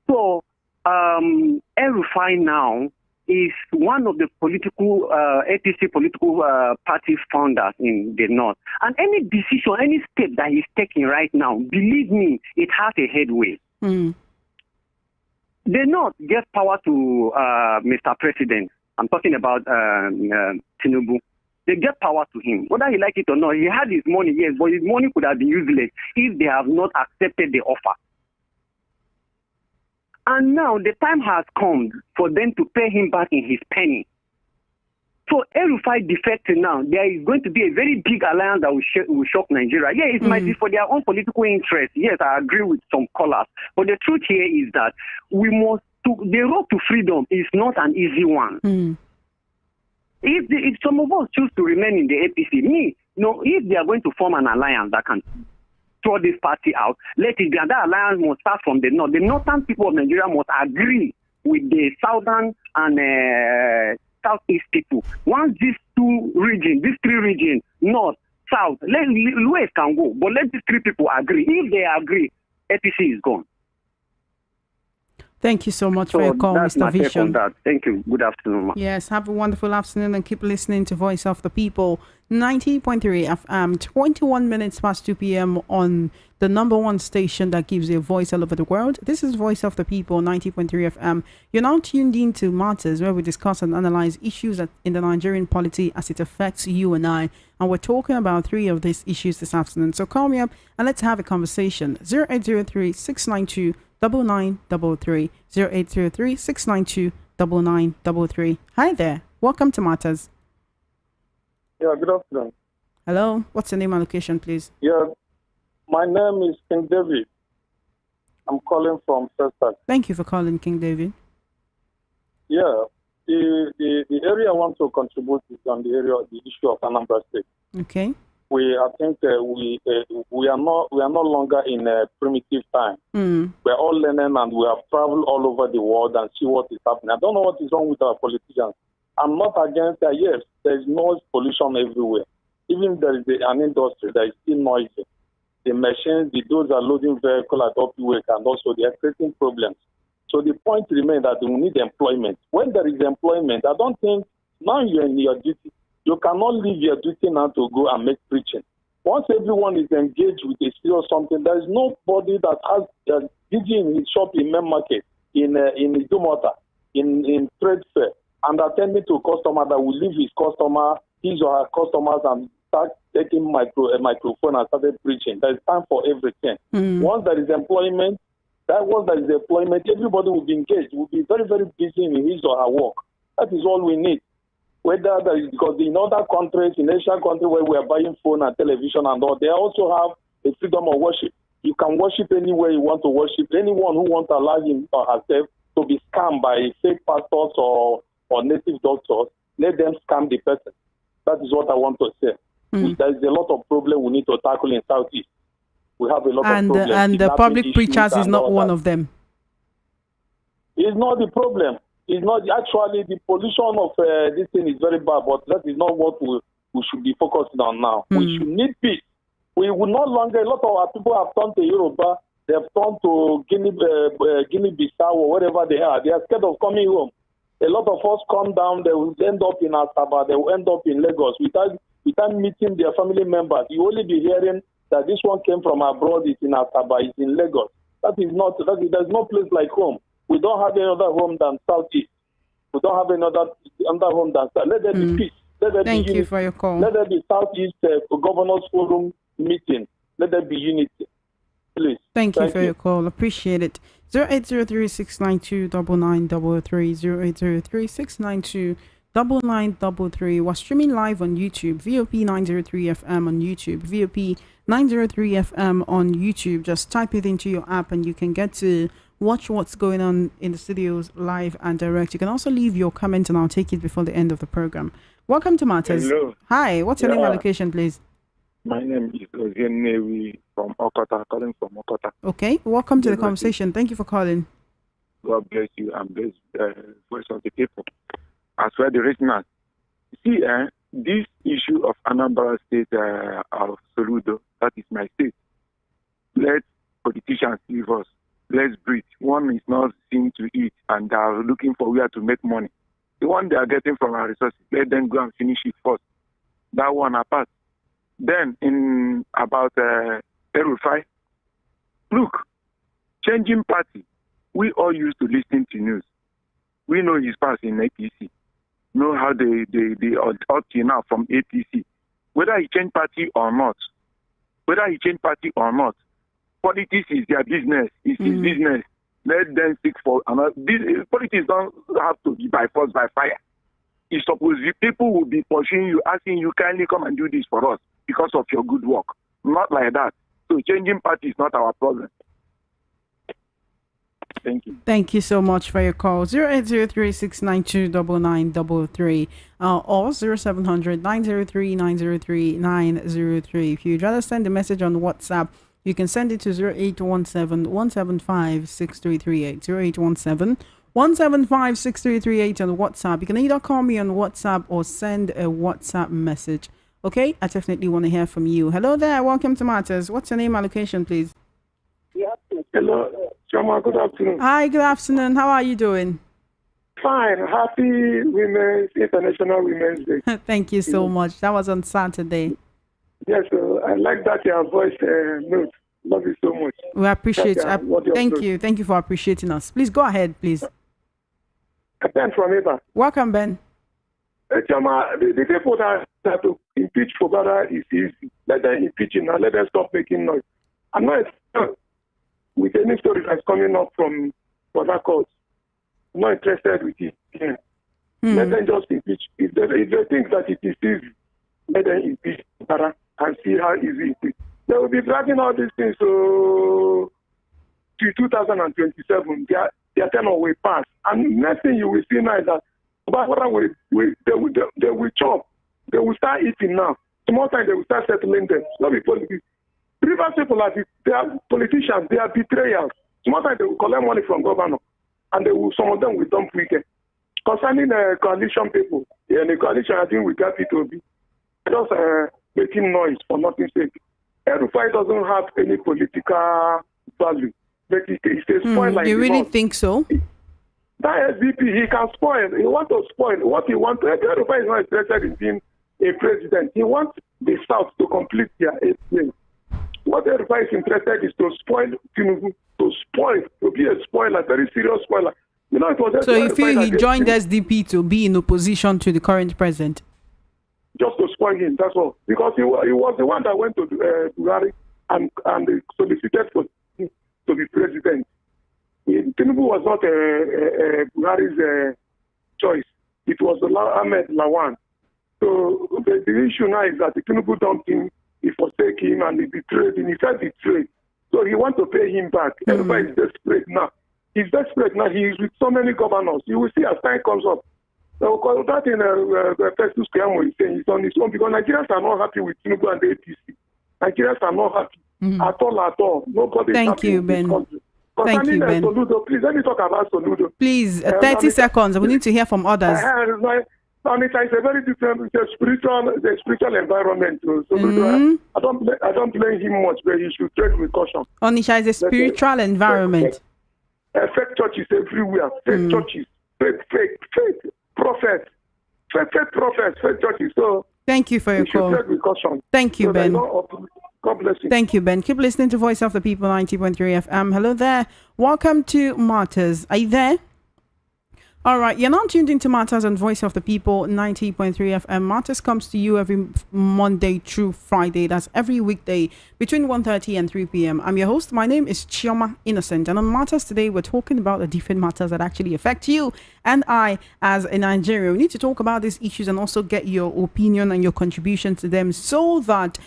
So El-Rufai now is one of the political APC political party founders in the north. And any decision, any step that he's taking right now, believe me, it has a headway. The north gives power to Mr. President. I'm talking about Tinubu. They get power to him. Whether he like it or not, he had his money, yes, but his money could have been useless if they have not accepted the offer. And now the time has come for them to pay him back in his penny. So El-Rufai defected now. There is going to be a very big alliance that will shock Nigeria. Yeah, it might be for their own political interest. Yes, I agree with some callers. But the truth here is that the road to freedom is not an easy one. If some of us choose to remain in the APC, if they are going to form an alliance that can throw this party out, let it be. And that alliance must start from the north. The northern people of Nigeria must agree with the southern and southeast people. Once these three regions, north, south, west can go, but let these three people agree. If they agree, APC is gone. Thank you so much for your call, Mr. Vision. Thank you. Good afternoon. Yes, have a wonderful afternoon and keep listening to Voice of the People. 90.3 FM, 21 minutes past 2 p.m. on the #1 station that gives you a voice all over the world. This is Voice of the People, 90.3 FM. You're now tuned in to Matters, where we discuss and analyze issues in the Nigerian polity as it affects you and I. And we're talking about 3 of these issues this afternoon. So call me up and let's have a conversation. 0803-692-9933. 0803-692-9933. Hi there. Welcome to Matters. Yeah, good afternoon. Hello. What's your name and location, please? Yeah, my name is King David. I'm calling from Sestak. Thank you for calling, King David. Yeah, the area I want to contribute is on the issue of Anambra State. Okay. We are no longer in a primitive time. We're all learning and we have traveled all over the world and see what is happening. I don't know what is wrong with our politicians. I'm not against that. Yes, there is noise pollution everywhere. Even there is an industry that is still noisy. The machines, those are loading vehicles at Opiwake, and also they are creating problems. So the point remains that we need employment. When there is employment, I don't think now you're in your duty. You cannot leave your duty now to go and make preaching. Once everyone is engaged with a serious something, there is nobody that has busy in his shop in main market, in Idumota, in trade fair, and attending to a customer that will leave his customer, his or her customers, and start taking a microphone and started preaching. There is time for everything. Once there is employment, everybody will be engaged, will be very, very busy in his or her work. That is all we need. Whether that is because in other countries, in Asian countries where we are buying phone and television and all, they also have the freedom of worship. You can worship anywhere you want to worship. Anyone who wants to allow him or herself to be scammed by fake pastors or native doctors, let them scam the person. That is what I want to say. There is a lot of problem we need to tackle in Southeast. We have a lot of problems. And the public preachers is not one of them. It's not the problem. It's not actually the pollution of this thing is very bad, but that is not what we should be focusing on now. We should need peace. We will no longer, a lot of our people have turned to Yoruba, they have turned to Guinea-Bissau or wherever they are. They are scared of coming home. A lot of us come down, they will end up in Asaba, they will end up in Lagos without without meeting their family members. You only be hearing that this one came from abroad, it's in Asaba, it's in Lagos. There's no place like home. We don't have any other home than Southeast. We don't have another home than South. Let there be peace. Let there Thank be you unity. for your call. Let there be Southeast Governors Forum meeting. Let there be unity. Please. Thank you for your call. Appreciate it. 0803-692-9933, 0803-692-9933. We're streaming live on YouTube, VOP 903 FM on YouTube, VOP 903 FM on YouTube. Just type it into your app and you can get to watch what's going on in the studios live and direct. You can also leave your comment and I'll take it before the end of the program. Welcome to Matters. Hello. Hi, what's your name and location, please? My name is Ozenewi from Okota, calling from Okota. Okay, welcome to the conversation. Thank you for calling. God bless you and bless the voice of the people. As well, the listeners. See, this issue of Anambra State of Soludo, that is my state. Let politicians leave us. Let's breathe. One is not seen to eat and they are looking for where to make money. The one they are getting from our resources, let them go and finish it first. That one apart. Then, in about Erufai, look, changing party. We all used to listen to news. We know his past in APC. Know how they up to now from APC. Whether he changed party or not, politics is their business. It's his business. Let them seek for another. Politics don't have to be by force, by fire. It's supposed people will be pursuing you, asking you, kindly come and do this for us because of your good work. Not like that. So changing party is not our problem. Thank you. Thank you so much for your call. 0803-692-9933 or 0700-903-903-903. If you'd rather send a message on WhatsApp, you can send it to 0817-175-6338. 0817-175-6338 on WhatsApp. You can either call me on WhatsApp or send a WhatsApp message. Okay, I definitely want to hear from you. Hello there, welcome to Matters. What's your name and location, please? Hello, Chama, good afternoon. Hi, good afternoon. How are you doing? Fine. Happy International Women's Day. Thank you so much. That was on Saturday. Yes, I like that your voice note. Love you so much. We appreciate it. Thank you. Thank you for appreciating us. Please go ahead, please. Ben from Eva. Welcome, Ben. Chama, the people that to impeach Fubara is easy. Let them impeach him and let them stop making noise. I'm not with any story that's coming up from other courts. I'm not interested with it. Yeah. Let them just impeach. If they think that it is easy, let them impeach Fubara and see how easy it is. They will be dragging all these things to 2027. Their tenure will pass. And next thing you will see now is that they will chop. They will start eating now. Tomorrow time they will start settling them. Not be politics. Rivers people they are politicians. They are betrayers. Tomorrow time they will collect money from governor, and some of them will dump weekend. Concerning coalition people, the coalition I think we got it to be just making noise for nothing's sake. Erufai doesn't have any political value. But it's a spoil like you really think so? That SDP, he can spoil. He wants to spoil what he wants. Erufai is not interested in being a president. He wants the South to complete their aim. What Erufai is interested is to spoil Tinubu, to be a spoiler, very serious spoiler. You know, it was so you feel he joined SDP to be in opposition to the current president? Just to spoil him, that's all. Because he was the one that went to Buhari and solicited for him to be president. Tinubu was not Buhari's choice. It was Ahmed Lawan. So the issue now is that the Tinubu dumped him, he forsake him, and he betrayed him. He felt betrayed. So he wants to pay him back. Everybody is desperate now. He's desperate now. He is with so many governors. You will see as time comes up. So that in Festus Keyamo is saying he's on his own because Nigerians are not happy with Tinubu and the APC. Nigerians are not happy at all. Nobody is happy you, Ben. in this country. Thank you, Ben. Soludo, please let me talk about Soludo. Please, 30 seconds. We need to hear from others. Onitsha is a very different, it's a spiritual environment. Soludo, I don't blame him much, but he should tread with caution. Onitsha is a spiritual environment. Fake churches everywhere. Fake churches. Fake prophets. Fake churches. So Thank you for your call. Take precaution. Thank you, So Ben. God bless you. Thank you, Ben. Keep listening to Voice of the People 90.3 FM. Hello there. Welcome to Matters. Are you there? All right, you're now tuned into Matters on Voice of the People 90.3 FM. Matters comes to you every Monday through Friday. That's every weekday between 1:30 and 3 p.m. I'm your host. My name is Chioma Innocent. And on Matters today, we're talking about the different matters that actually affect you and I as a Nigerian. We need to talk about these issues and also get your opinion and your contribution to them so that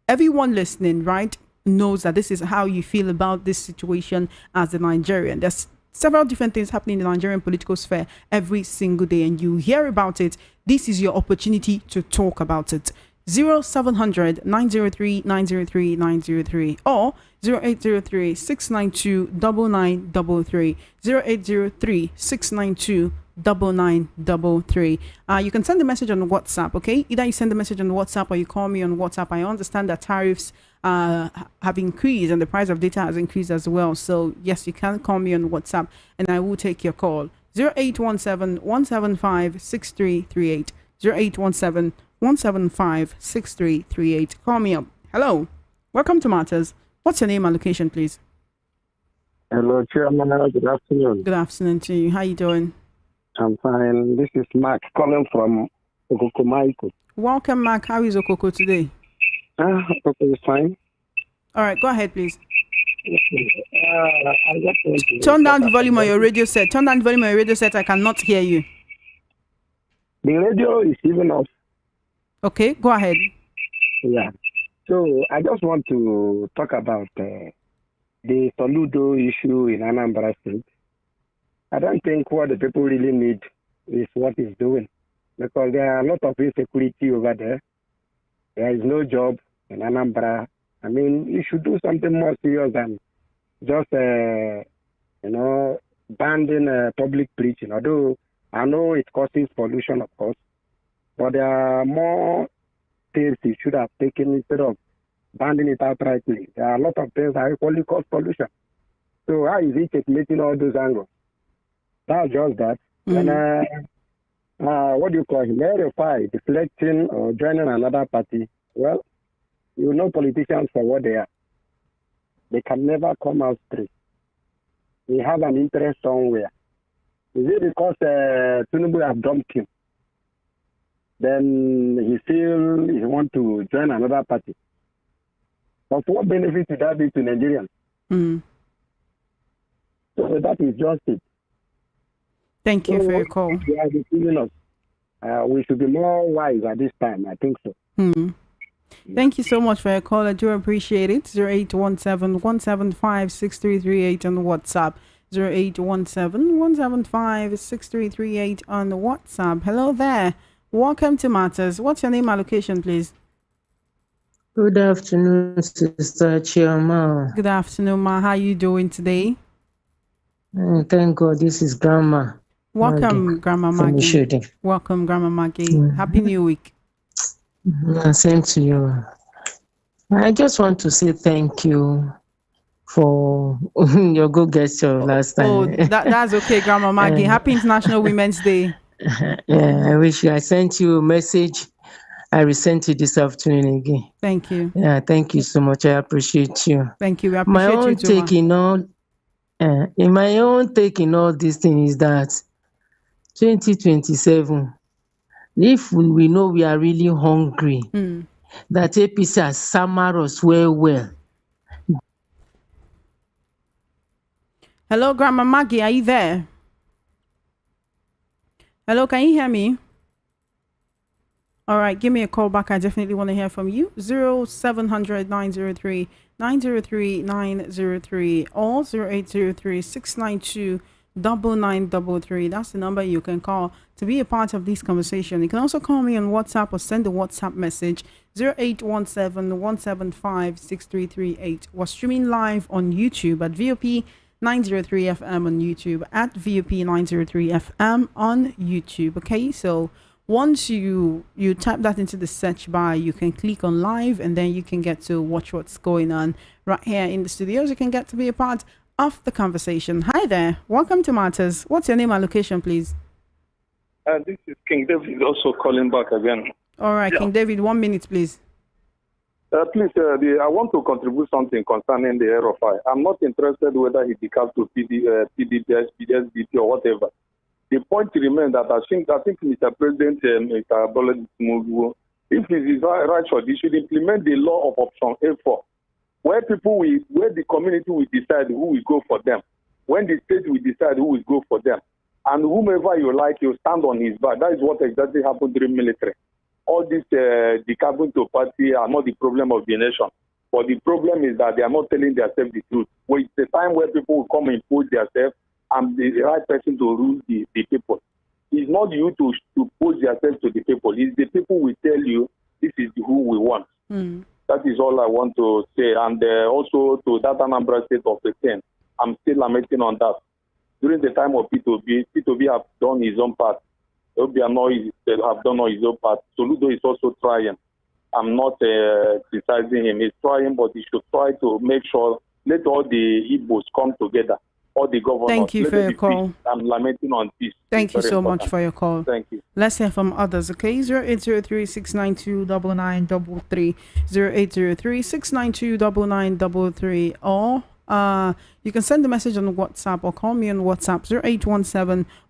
everyone listening, right, knows that this is how you feel about this situation as a Nigerian. There's several different things happening in the Nigerian political sphere every single day, and you hear about it. This is your opportunity to talk about it. 0700 903 903 903 or 0803 692 9933 0803 692 9933. You can send a message on WhatsApp, okay? Either you send a message on WhatsApp or you call me on WhatsApp. I understand that tariffs have increased and the price of data has increased as well. So yes, you can call me on WhatsApp and I will take your call. 0817 175 6338 0817 175 6338. Call me up. Hello, welcome to Matters. What's your name and location, please? Hello, Chairman. Good afternoon. Good afternoon to you. How you doing? I'm fine. This is Mark calling from Okoko Maiko. Welcome, Mark. How is Okoko today? Okoko is fine. All right, go ahead, please. I just want to turn down the volume on your radio set. Turn down the volume on your radio set. I cannot hear you. The radio is even off. Okay, go ahead. Yeah. So I just want to talk about the Soludo issue in Anambra State. I don't think what the people really need is what he's doing, because there are a lot of insecurity over there. There is no job in Anambra. I mean, you should do something more serious than just, banning public preaching. Although I know it causes pollution, of course, but there are more things you should have taken instead of banning it outrightly. There are a lot of things that equally cause pollution. So how is he checkmating all those angles? That's just that. And what do you call him? Verify, deflecting or joining another party. Well, you know politicians for what they are. They can never come out straight. They have an interest somewhere. Is it because Tinubu have dumped him? Then he feels he wants to join another party. But what benefit would that be to Nigerians? So that is just it. Thank you for your call. We should be more wise at this time. I think so. Thank you so much for your call. I do appreciate it. 0817 175 6338 on WhatsApp. 0817 175 6338 on WhatsApp. Hello there. Welcome to Matters. What's your name and location, please? Good afternoon, Sister Chioma. Good afternoon, Ma. How are you doing today? Thank God, this is Grandma. Welcome, Maggie. Grandma Maggie. Welcome, Grandma Maggie. Happy New Week. Same to you. I just want to say thank you for your good gesture last time. Oh, that's okay, Grandma Maggie. Happy International Women's Day. Yeah, I wish I sent you a message. I resent it this afternoon again. Thank you. Yeah, thank you so much. I appreciate you. Thank you. I appreciate you too. My own take in all this thing is that 2027, if we know we are really hungry, that APC has summoned us well. Hello, Grandma Maggie, are you there? Hello, can you hear me? All right, give me a call back. I definitely want to hear from you. 0700 903 903 903 or 0803 692 9933. That's the number you can call to be a part of this conversation. You can also call me on WhatsApp or send a WhatsApp message 0817 175 6338. We're streaming live on YouTube at VOP 903 FM on YouTube, at VOP 903 FM on YouTube. Okay, so once you type that into the search bar, you can click on live and then you can get to watch what's going on right here in the studios. You can get to be a part of the conversation. Hi there, welcome to Matters. What's your name and location, please? This is King David also calling back again. All right, Yeah. King David, 1 minute, please. Please, I want to contribute something concerning the RFI. I'm not interested whether he becomes to PDPS, PDSBP, or whatever. The point remains that I think Mr. President, Mr. Bola Tinubu, if it is right, they should implement the law of option A4, where the community will decide who will go for them, when the state will decide who will go for them, and whomever you like, you stand on his back. That is what exactly happened during military. All this decamping to party are not the problem of the nation. But the problem is that they are not telling themselves the truth. Well, it's the time where people will come and impose themselves and the right person to rule the people. It's not you to pose yourself to the people. It's the people will tell you this is who we want. That is all I want to say. And also to that Anambra State of the 10, I'm still lamenting on that. During the time of P2B have done his own part. Obiano have done his own part. Soludo is also trying. I'm not criticizing him. He's trying, but he should try to make sure let all the Igbos come together. All the governors. Thank you for your call. Peace. I'm lamenting on peace. Thank you so much for your call. Thank you. Let's hear from others, okay? 0803-692-9933, 0803-692-9933, or you can send a message on WhatsApp or call me on WhatsApp,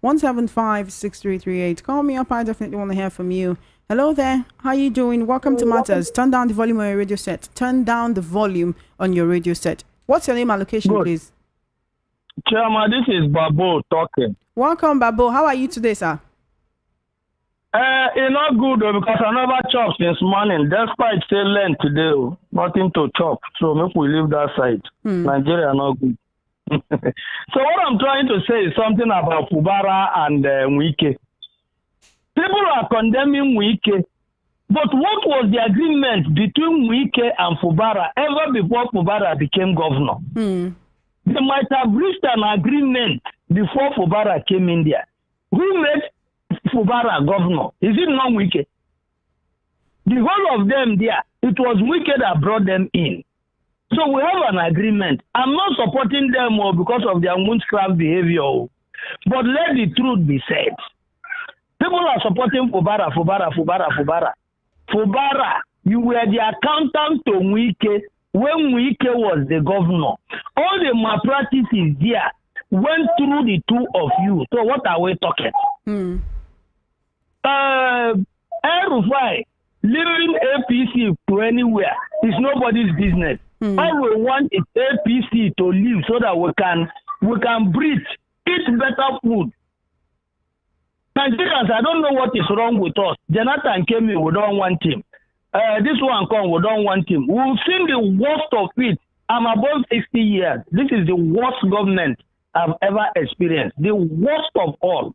0817-175-6338. Call me up. I definitely want to hear from you. Hello there. How you doing? Welcome to Matters. Turn down the volume on your radio set. Turn down the volume on your radio set. What's your name and location, please? Chairman, this is Babo talking. Welcome, Babo. How are you today, sir? It's not good though, because I never chop since morning. Despite say late today, nothing to chop. So maybe we leave that side. Nigeria not good. So what I'm trying to say is something about Fubara and Wike. People are condemning Wike, but what was the agreement between Wike and Fubara ever before Fubara became governor? They might have reached an agreement before Fubara came in there. Who made Fubara governor? Is it not Wike? The whole of them there, it was Wike that brought them in. So we have an agreement. I'm not supporting them because of their witchcraft behavior, but let the truth be said. People are supporting Fubara. Fubara, you were the accountant to Wike when Wike was the governor. All the malpractices there went through the two of you. So what are we talking? Rufai, leaving APC to anywhere is nobody's business. All we want is APC to leave so that we can breathe, eat better food. Nigerians, I don't know what is wrong with us. Jonathan came in, we don't want him. This one come, we don't want him. We've seen the worst of it. I'm above 60 years. This is the worst government I've ever experienced. The worst of all.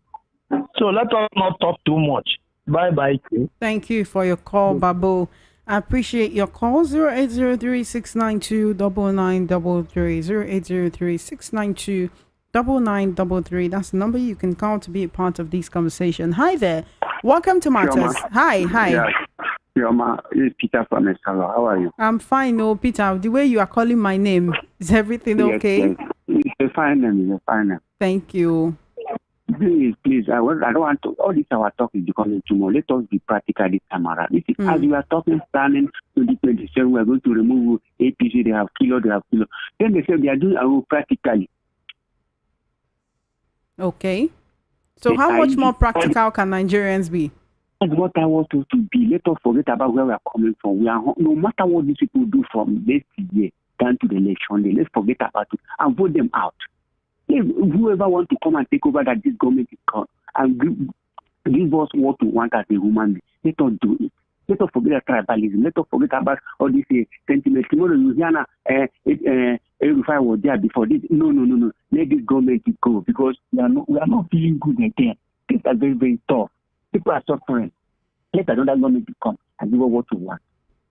So let us not talk too much. Bye-bye. Thank you for your call, Babu. I appreciate your call. 0803-692-9933. 0803-692-9933. That's the number you can call to be a part of this conversation. Hi there. Welcome to Matters. Hi. Yeah. It's Peter from Esalo. How are you? I'm fine, Peter. The way you are calling my name, is everything okay? Yes. It's a fine name. Thank you. Please, I don't want to. All this our talk is becoming too much. Let us be practical this time around. As we are talking, planning 2027, we are going to remove APC. They have kilo. Then they say they are doing our practically. Okay. So how much more practical can Nigerians be? That's what I want to be. Let us forget about where we are coming from. No matter what these people do from this year down to the election day, let's forget about it and vote them out. If whoever wants to come and take over that this government is called and give us what we want as a human being, let us do it. Let us forget tribalism. Let us forget about all these sentiments. Tomorrow, Louisiana, Rufai was there before this. No. Let this government go because we are not feeling good again. Things are very, very tough. People are suffering. Let another government come and give us what we want.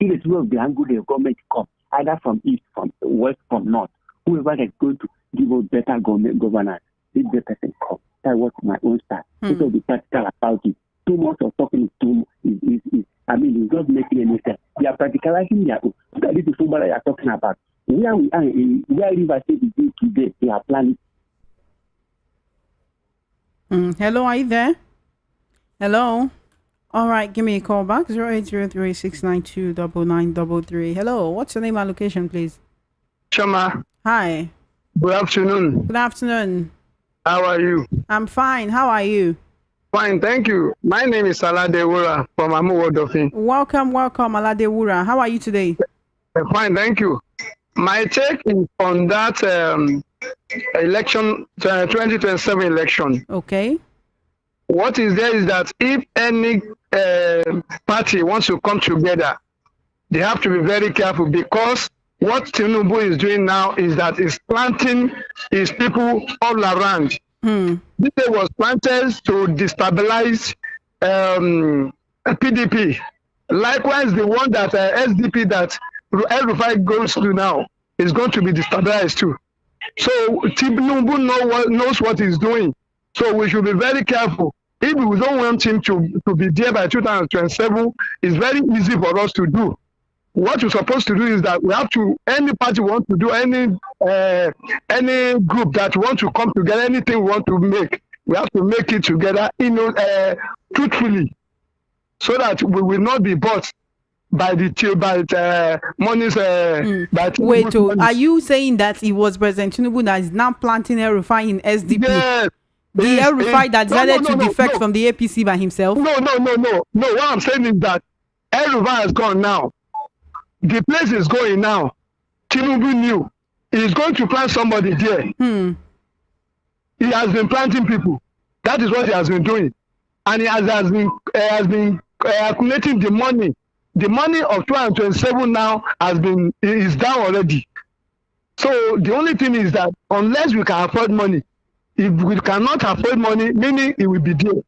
If it's of the angle the government come, either from east, from west, from north, whoever is going to give us better governance, this the person come. That's what my own style. Let us be practical about it. Too much of talking it's not making any sense. They are practicalizing their own. Look at this Fubara you are talking about. Where we are where River State is doing today, they are planning. Hello, are you there? Hello? All right, give me a call back. 0803-692-9933. Hello, what's your name and location, please? Shama. Hi. Good afternoon. Good afternoon. How are you? I'm fine. How are you? Fine, thank you. My name is Aladewura from Amuwodofin. Welcome, Aladewura. How are you today? Fine, thank you. My take is on that election, 2027 election. Okay. What is there is that if any party wants to come together, they have to be very careful, because what Tinubu is doing now is that he's planting his people all around. This was planted to destabilize PDP. Likewise, the one that SDP that El-Rufai goes to now is going to be destabilized too. So Tinubu knows what he's doing. So we should be very careful. If we don't want him to be there by 2027, it's very easy for us to do. What we're supposed to do is that we have to, any party want to do, any group that want to come together, anything we want to make, we have to make it together, truthfully, so that we will not be bought by the monies. Wait, are you saying that it was President Tinubu that is now planting El-Rufai in SDP? Yes. The El-Rufai that decided to defect from the APC by himself? No. What I'm saying is that El-Rufai has gone now. The place is going now. Tinubu knew he's going to plant somebody there. He has been planting people. That is what he has been doing, and he has been accumulating the money. The money of 2027 now is down already. So the only thing is that unless we can afford money, if we cannot afford money, meaning it will be there.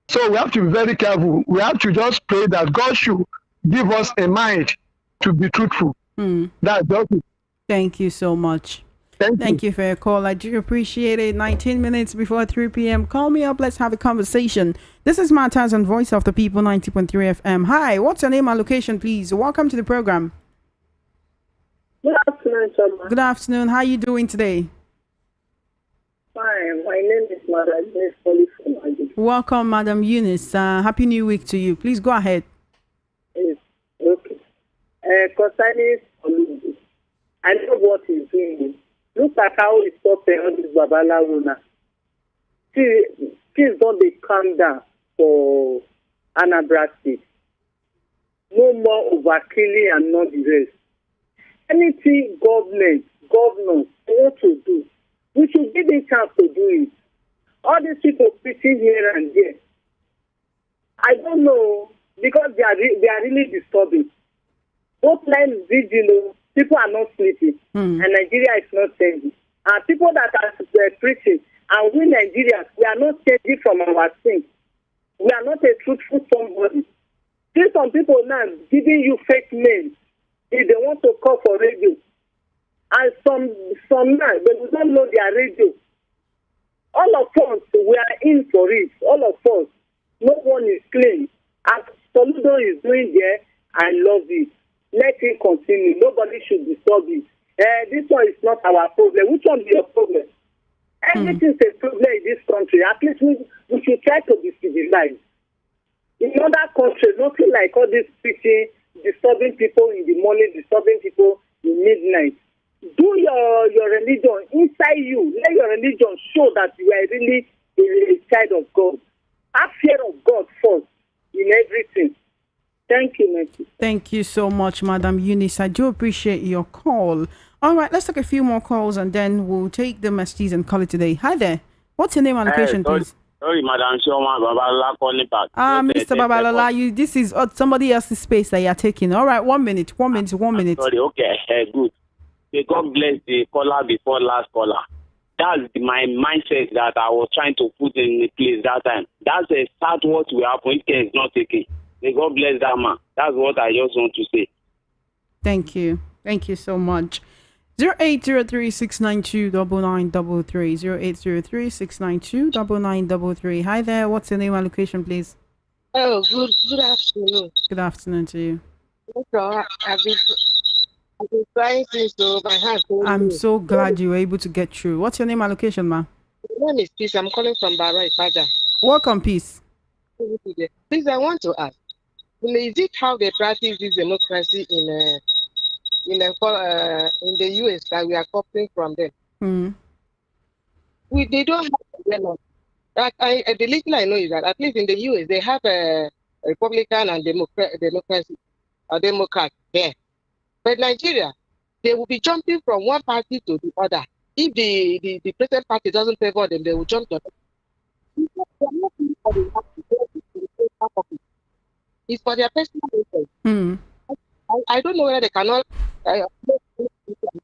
So we have to be very careful. We have to just pray that God should give us a mind to be truthful. That's it. Thank you so much. Thank you for your call. I do appreciate it. 19 minutes before 3 p.m. Call me up. Let's have a conversation. This is Martaz on Voice of the People, 90.3 FM. Hi, what's your name and location, please? Welcome to the program. Good afternoon, Chama. Good afternoon. How are you doing today? Fine. My name is Madam Eunice. Welcome, Madam Eunice. Happy New Week to you. Please go ahead. Yes. Okay. Concerning Soludo, I know what he's doing. Look at how he's stopping all this Babalawo now. Please don't be calm down for Anambra State. No more overkilling and not the rest. Anything governors want to do, we should give them chance to do it. All these people sitting here and there, I don't know, because they are really disturbing. Both lines regional, people are not sleeping, and Nigeria is not changing. And people that are preaching, and we Nigerians, we are not changing from our sins. We are not a truthful somebody. See some people now giving you fake names if they want to call for radio. And some now, they don't know their radio. All of us, we are in for it. All of us. No one is clean. As Soludo is doing there, I love it. Let it continue. Nobody should disturb it. This one is not our problem. Which one is your problem? Everything's a problem in this country. At least we should try to be civilized. In other countries, nothing like all this preaching, disturbing people in the morning, disturbing people in midnight. Do your religion inside you. Let your religion show that you are really a child of God. Have fear of God first in everything. Thank you, Matthew. Thank you so much, Madam Eunice. I do appreciate your call. All right, let's take a few more calls and then we'll take the messages and call it today. Hi there. What's your name and location, please? Sorry, Madam Shoma, Babalola calling back. Mr. Babalola, this is somebody else's space that you're taking. All right, 1 minute. Sorry, okay, good. May God bless the caller before last caller. That's my mindset that I was trying to put in place that time. That's a start what we have when care is not taken. May God bless that man. That's what I just want to say. Thank you. Thank you so much. 0803-692-9933. 0803-692-9933. Hi there. What's your name and location, please? Oh, good afternoon. Good afternoon to you. I've been trying to, so my heart. I'm so glad you were able to get through. What's your name and location, ma? My name is Peace. I'm calling from Bara Ipada. Welcome, Peace. Please, I want to ask, is it how they practice this democracy in the US that we are copying from them? They don't have awareness. The little I know is that at least in the US they have a Republican and democracy or Democrat there. But Nigeria, they will be jumping from one party to the other. If the present party doesn't favor them, they will jump to it's for their personal interest. I don't know whether they cannot.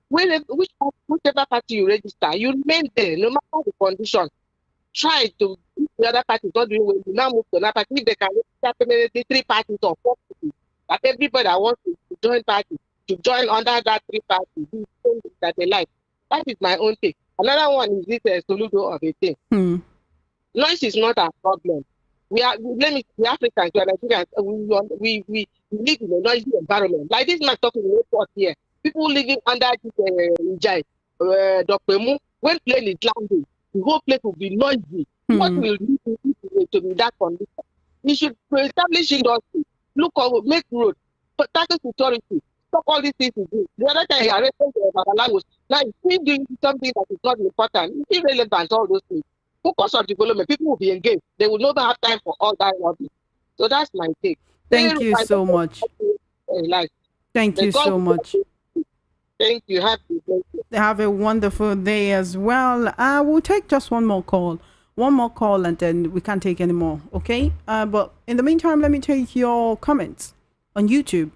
Whichever party you register, you remain there, no matter the condition. Try to, if the other party is not doing well, you now move to another party. If they can register permanently 3 parties or 4 parties, that everybody that wants to join party, to join under that 3 parties, do things that they like. That is my own take. Another one is this soludo of a thing. Noise is not a problem. We Africans, we are Nigerians, we live in a noisy environment. Like this man talking in the airport here. People living under this Dr. When plane is landing, the whole place will be noisy. What will you do to be that condition? We should establish industry, look over, make roads, tackle security, stop all these things to do. The other time he arrested the language. Now he's doing something that is not important, it's irrelevant, all those things. Focus on development, people will be engaged. They will never have time for all that rubbish. So that's my take. Thank you so much. Thank you so much. Thank you. Have a wonderful day as well. We'll take just one more call, and then we can't take any more. Okay. But in the meantime, let me take your comments on YouTube.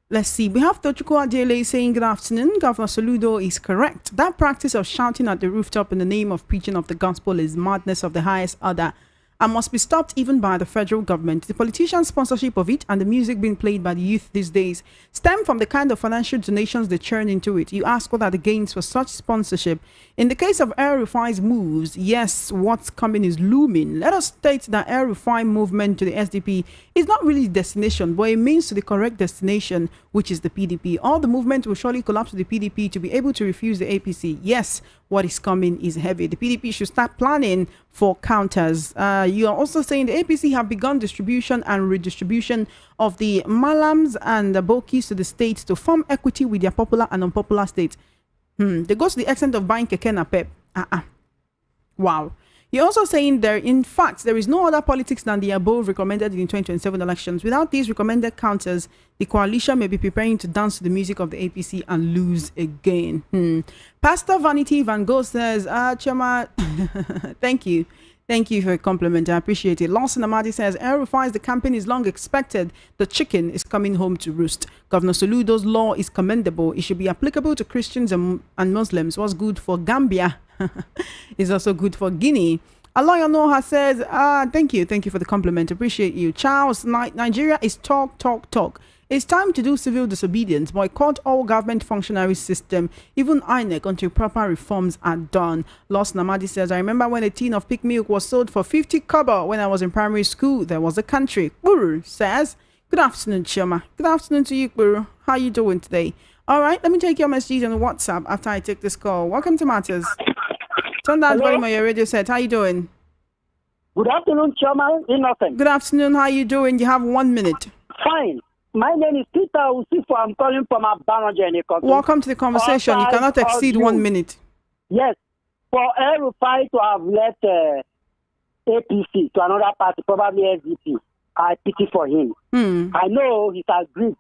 Let's see. We have Tochukwu Adele saying, good afternoon. Governor Soludo is correct. That practice of shouting at the rooftop in the name of preaching of the gospel is madness of the highest order and must be stopped even by the federal government. The politician sponsorship of it and the music being played by the youth these days stem from the kind of financial donations they churn into it. You ask what are the gains for such sponsorship? In the case of Air Rufai's moves, yes, what's coming is looming. Let us state that Air Rufai movement to the SDP is not really the destination, but it means to the correct destination, which is the PDP. All the movement will surely collapse to the PDP to be able to refuse the APC. Yes, what is coming is heavy. The PDP should start planning for counters. You are also saying the APC have begun distribution and redistribution of the Malams and the Bokis to the states to form equity with their popular and unpopular states. They go to the extent of buying Keke na Pep. Wow. You're also saying there, in fact, there is no other politics than the above recommended in 2027 elections. Without these recommended counters, the coalition may be preparing to dance to the music of the APC and lose again. Pastor Vanity Van Gogh says, Chema, thank you. Thank you for a compliment. I appreciate it. Lawson Amadi says, Air Rufai's the campaign is long expected. The chicken is coming home to roost. Governor Soludo's law is commendable. It should be applicable to Christians and Muslims. What's good for Gambia is also good for Guinea. Aloya Noha says, thank you for the compliment. Appreciate you. Charles, Nigeria is talk. It's time to do civil disobedience, boycott all government functionary system, even INEC, until proper reforms are done. Lost Namadi says, I remember when a tin of pig milk was sold for 50 kobo when I was in primary school. There was a country. Buru says, good afternoon, Chioma. Good afternoon to you, Buru. How are you doing today? All right, let me take your message on WhatsApp after I take this call. Welcome to Matters. Turn down volume on your radio set. How you doing? Good afternoon, Chairman. Innocent. Good afternoon. How you doing? You have 1 minute. Fine. My name is Peter Usifo. I'm calling from Abanoja. Welcome to the conversation. You cannot exceed 1 minute. Yes. For Air Rufai to have left APC to another party, probably SDP, I pity for him. I know he's agreed,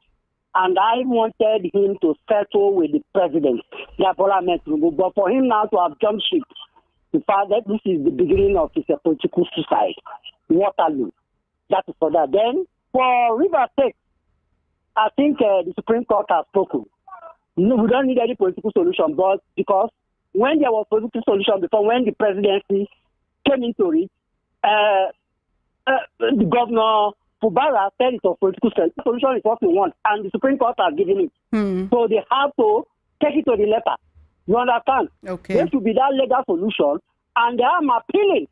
and I wanted him to settle with the president, but for him now to have jumped ship, the fact that this is the beginning of his political suicide. Waterloo. That is for that. Then, for River State, I think the Supreme Court has spoken. No, we don't need any political solution, but because when there was political solution before, when the presidency came into it, the governor Fubara said it was political solution is what we want, and the Supreme Court has given it. So they have to take it to the letter. You understand? Okay. There should be that legal solution, and I am appealing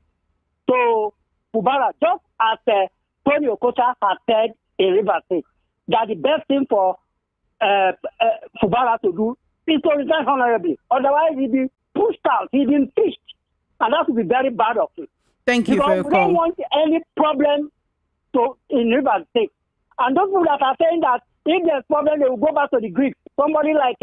to Fubara, just as Tony Okocha has said in River State, that the best thing for Fubara to do is to resign honorably. Otherwise, he'll be pushed out, he'll be impeached. And that would be very bad of him. Thank you for your because we don't call. want any problem in Rivers State. And those people that are saying that if there's problem, they will go back to the Greeks. Somebody like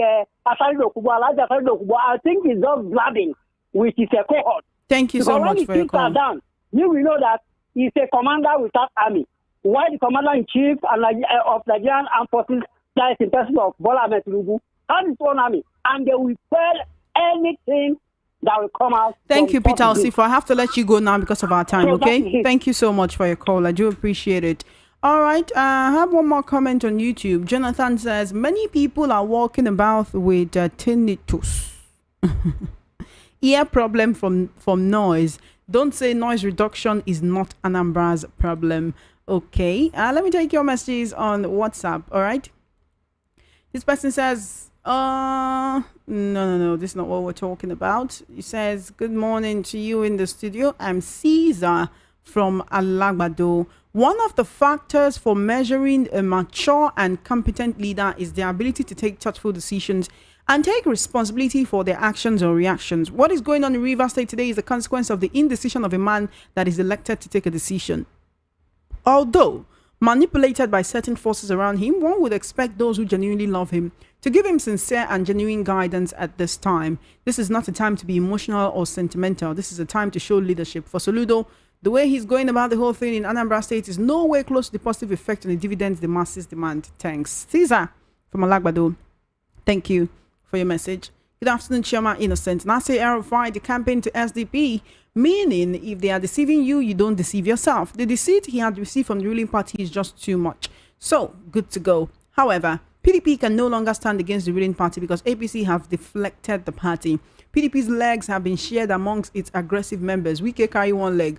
Asari Dokubo, I think is just blabbing with his cohort. Thank you so much for your call. Down, you will know that he's a commander without army. Why the commander-in-chief of Nigerian Armed Forces dies in person of Bola Ahmed Tinubu has his own army, and they will quell anything that will come out. Thank you, Peter Osifo. I have to let you go now because of our time, So okay? Thank you so much for your call. I do appreciate it. All right, I have one more comment on YouTube. Jonathan says, many people are walking about with tinnitus. Ear problem from noise. Don't say noise reduction is not Anambra's problem. Okay, let me take your messages on WhatsApp, all right? This person says, no, this is not what we're talking about. He says, good morning to you in the studio. I'm Caesar from Alagbado. One of the factors for measuring a mature and competent leader is their ability to take thoughtful decisions and take responsibility for their actions or reactions. What is going on in Rivers State today is the consequence of the indecision of a man that is elected to take a decision. Although manipulated by certain forces around him, one would expect those who genuinely love him to give him sincere and genuine guidance at this time. This is not a time to be emotional or sentimental. This is a time to show leadership. For Soludo, the way he's going about the whole thing in Anambra State is nowhere close to the positive effect on the dividends the masses demand. Thanks. Caesar from Alagbado, thank you for your message. Good afternoon, Chioma Innocent. Nasi Arafai, the campaign to SDP, meaning if they are deceiving you, you don't deceive yourself. The deceit he had received from the ruling party is just too much. So, good to go. However, PDP can no longer stand against the ruling party because APC have deflected the party. PDP's legs have been shared amongst its aggressive members. Wike carry one leg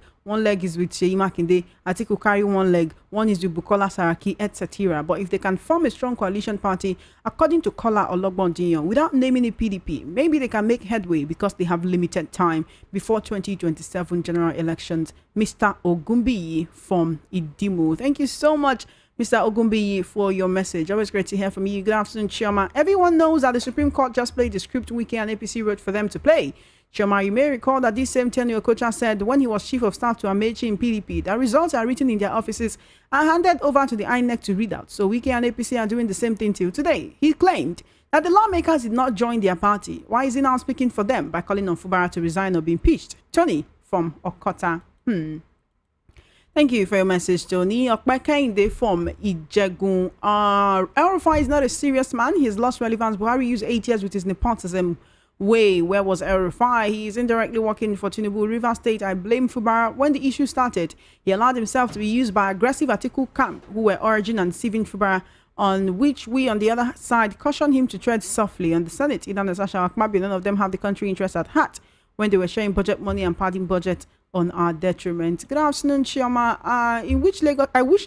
is with Sheyi Makinde, Atiku carry one leg, one is with Bukola Saraki, etc. But if they can form a strong coalition party, according to Kola Ologbondiyan, without naming it PDP, maybe they can make headway because they have limited time before 2027 general elections. Mr. Ogumbiyi from Idimu. Thank you so much, Mr. Ogumbiyi, for your message. Always great to hear from you. Good afternoon, Chioma. Everyone knows that the Supreme Court just played the script Wike and APC wrote for them to play. Chioma, you may recall that this same tenure Okocha said when he was chief of staff to Amechi in PDP, that results are written in their offices and handed over to the INEC to read out. So Wike and APC are doing the same thing till today. He claimed that the lawmakers did not join their party. Why is he now speaking for them by calling on Fubara to resign or be impeached? Tony from Okota. Thank you for your message, Tony. Okpekende from Ijegun. El-Rufai is not a serious man. He has lost relevance. Buhari used 8 years with his nepotism way. Where was El-Rufai? He is indirectly working for Tinubu. Rivers State, I blame Fubara. When the issue started, he allowed himself to be used by aggressive Atiku camp who were urging and deceiving Fubara, on which we, on the other side, cautioned him to tread softly. On the Senate, Idan and Sasha Akmabi, none of them have the country interest at heart when they were sharing budget money and padding budget on our detriment. Good afternoon, Chioma. I wish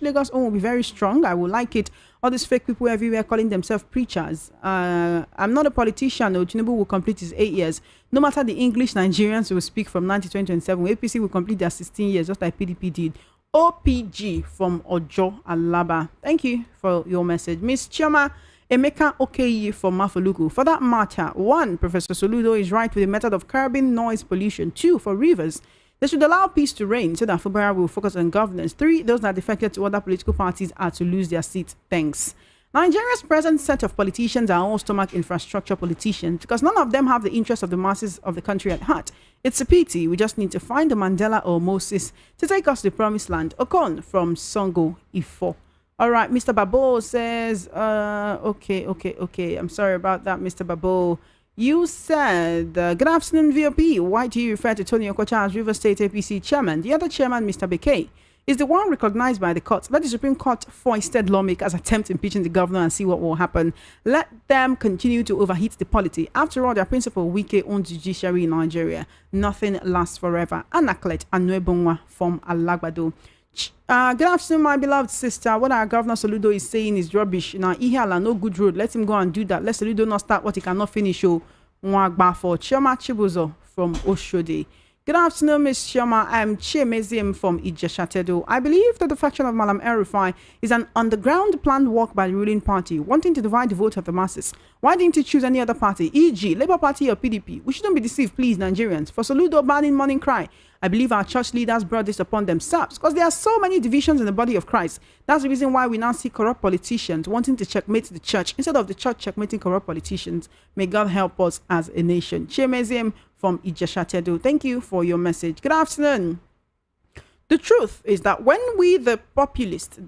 Lagos own will be very strong. I would like it. All these fake people everywhere calling themselves preachers. I'm not a politician. Tinubu will complete his 8 years. No matter the English, Nigerians will speak from 2027. APC will complete their 16 years, just like PDP did. OPG from Ojo Alaba. Thank you for your message. Miss Chioma Emeka Okeyi from Mafoluku. For that matter, 1, Professor Soludo is right with the method of curbing noise pollution. 2, for rivers, they should allow peace to reign so that Fubara will focus on governance. 3, those that defected to other political parties are to lose their seats. Thanks. Nigeria's present set of politicians are all stomach infrastructure politicians because none of them have the interests of the masses of the country at heart. It's a pity. We just need to find the Mandela or Moses to take us to the promised land. Okon from Songo Ifo. All right, Mr. Babo says, okay. I'm sorry about that, Mr. Babo. You said, good afternoon, VOP. Why do you refer to Tony Okocha as River State APC chairman? The other chairman, Mr. Bekay, is the one recognized by the court. Let the Supreme Court foisted lawmakers attempt impeaching the governor and see what will happen. Let them continue to overheat the polity. After all, their principal, Wike, owns judiciary in Nigeria. Nothing lasts forever. Anaklet Anwebonwa from Alagbado. Good afternoon, my beloved sister. What our governor Soludo is saying is rubbish. Now, Ihala, no good road. Let him go and do that. Let Soludo not start what he cannot finish. Mwagba for Chioma Chibuzo from Oshodi. Good afternoon, Ms. Shoma. I'm Chiemezium from Ijeshatedo. I believe that the faction of Malam El-Rufai is an underground planned work by the ruling party, wanting to divide the vote of the masses. Why didn't you choose any other party, e.g., Labour Party or PDP? We shouldn't be deceived, please, Nigerians. For Soludo banning morning cry, I believe our church leaders brought this upon themselves because there are so many divisions in the body of Christ. That's the reason why we now see corrupt politicians wanting to checkmate the church instead of the church checkmating corrupt politicians. May God help us as a nation. Chiemezium from Ijeshatedo. Thank you for your message. Good afternoon. The truth is that when we, the populists,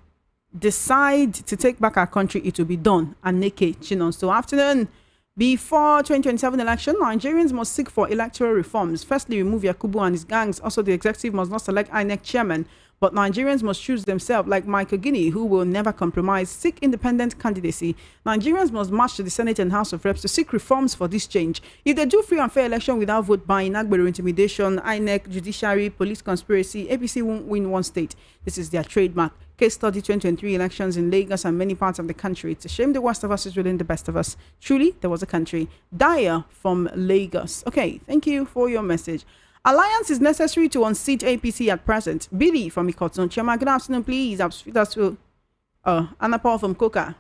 decide to take back our country, it will be done. And Neke Chinon. So afternoon. Before 2027 election, Nigerians must seek for electoral reforms. Firstly, remove Yakubu and his gangs. Also, the executive must not select INEC chairman, but Nigerians must choose themselves, like Michael Guinea, who will never compromise. Seek independent candidacy. Nigerians must march to the Senate and House of Reps to seek reforms for this change. If they do free and fair election without vote buying, Agbero intimidation, INEC, judiciary, police conspiracy, APC won't win one state. This is their trademark. Case study 2023 elections in Lagos and many parts of the country. It's a shame the worst of us is ruling the best of us. Truly, there was a country. Daya from Lagos. Okay, thank you for your message. Alliance is necessary to unseat APC at present. Billy from Ikoton. Chioma, good afternoon, please. Anna Paul from Coca.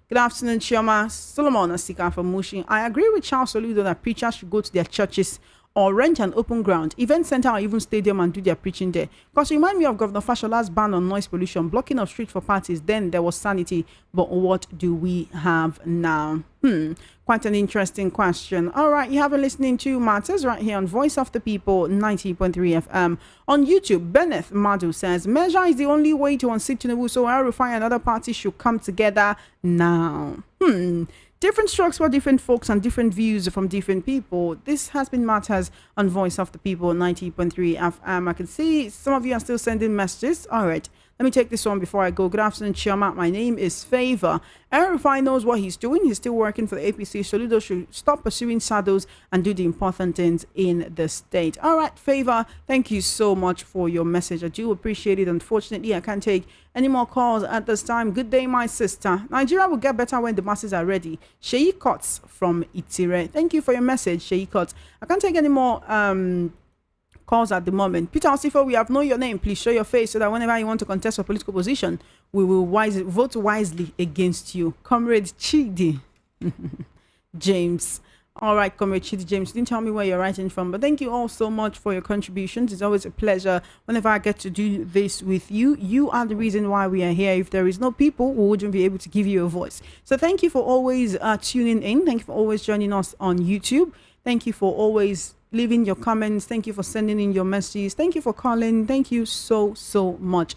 Good afternoon, Chioma. Solomon Asika from Mushin. I agree with Charles Soludo that preachers should go to their churches or rent an open ground, event center, or even stadium and do their preaching there. Because remind me of Governor Fashola's ban on noise pollution, blocking of street for parties. Then there was sanity. But what do we have now? Quite an interesting question. All right, you have been listening to Matters right here on Voice of the People 90.3 FM. On YouTube, Benneth Madu says, measure is the only way to unseat Tinubu, so El-Rufai and other parties should come together now. Different strokes for different folks and different views from different people. This has been Matters on Voice of the People 90.3 FM. I can see some of you are still sending messages. All right, let me take this one before I go. Good afternoon, Chioma. My name is Favor. El-Rufai knows what he's doing. He's still working for the APC. Soludo should stop pursuing saddles and do the important things in the state. All right, Favor, thank you so much for your message. I do appreciate it. Unfortunately, I can't take any more calls at this time. Good day, my sister. Nigeria will get better when the masses are ready. Sheyi Kots from Itire. Thank you for your message, Sheyi Kots. I can't take any more calls at the moment. Peter Osifo, we have known your name. Please show your face so that whenever you want to contest a political position, we will vote wisely against you. Comrade Chidi James. All right, Comrade Chidi James, you didn't tell me where you're writing from, but thank you all so much for your contributions. It's always a pleasure whenever I get to do this with you. You are the reason why we are here. If there is no people, we wouldn't be able to give you a voice. So thank you for always tuning in. Thank you for always joining us on YouTube. Thank you for always leaving your comments. Thank you for sending in your messages. Thank you for calling. Thank you so much.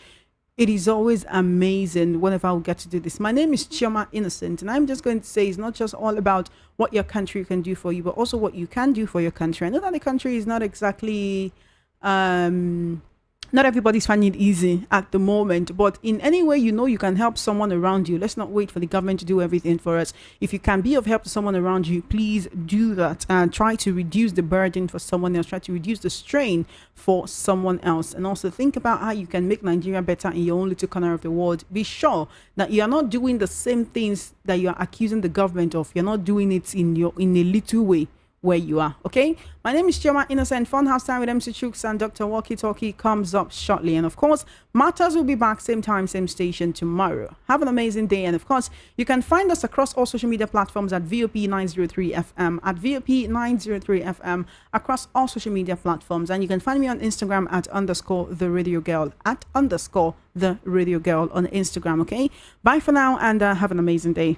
It is always amazing whenever I get to do this. My name is Chioma Innocent, and I'm just going to say it's not just all about what your country can do for you, but also what you can do for your country. I know that the country is not exactly not everybody's finding it easy at the moment, but in any way you know you can help someone around you. Let's not wait for the government to do everything for us. If you can be of help to someone around you, please do that and try to reduce the burden for someone else. Try to reduce the strain for someone else, and also think about how you can make Nigeria better in your own little corner of the world. Be sure that you are not doing the same things that you are accusing the government of. You're not doing it in a little way where you are. Okay, my name is Chioma Innocent. Funhouse Time with MC Chooks and Dr. Walkie Talkie comes up shortly, and of course Matters will be back same time, same station tomorrow. Have an amazing day, and of course you can find us across all social media platforms at VOP 903 FM, at VOP 903 FM across all social media platforms, and you can find me on Instagram at _the radio girl, at _the radio girl on Instagram. Okay, bye for now, and have an amazing day.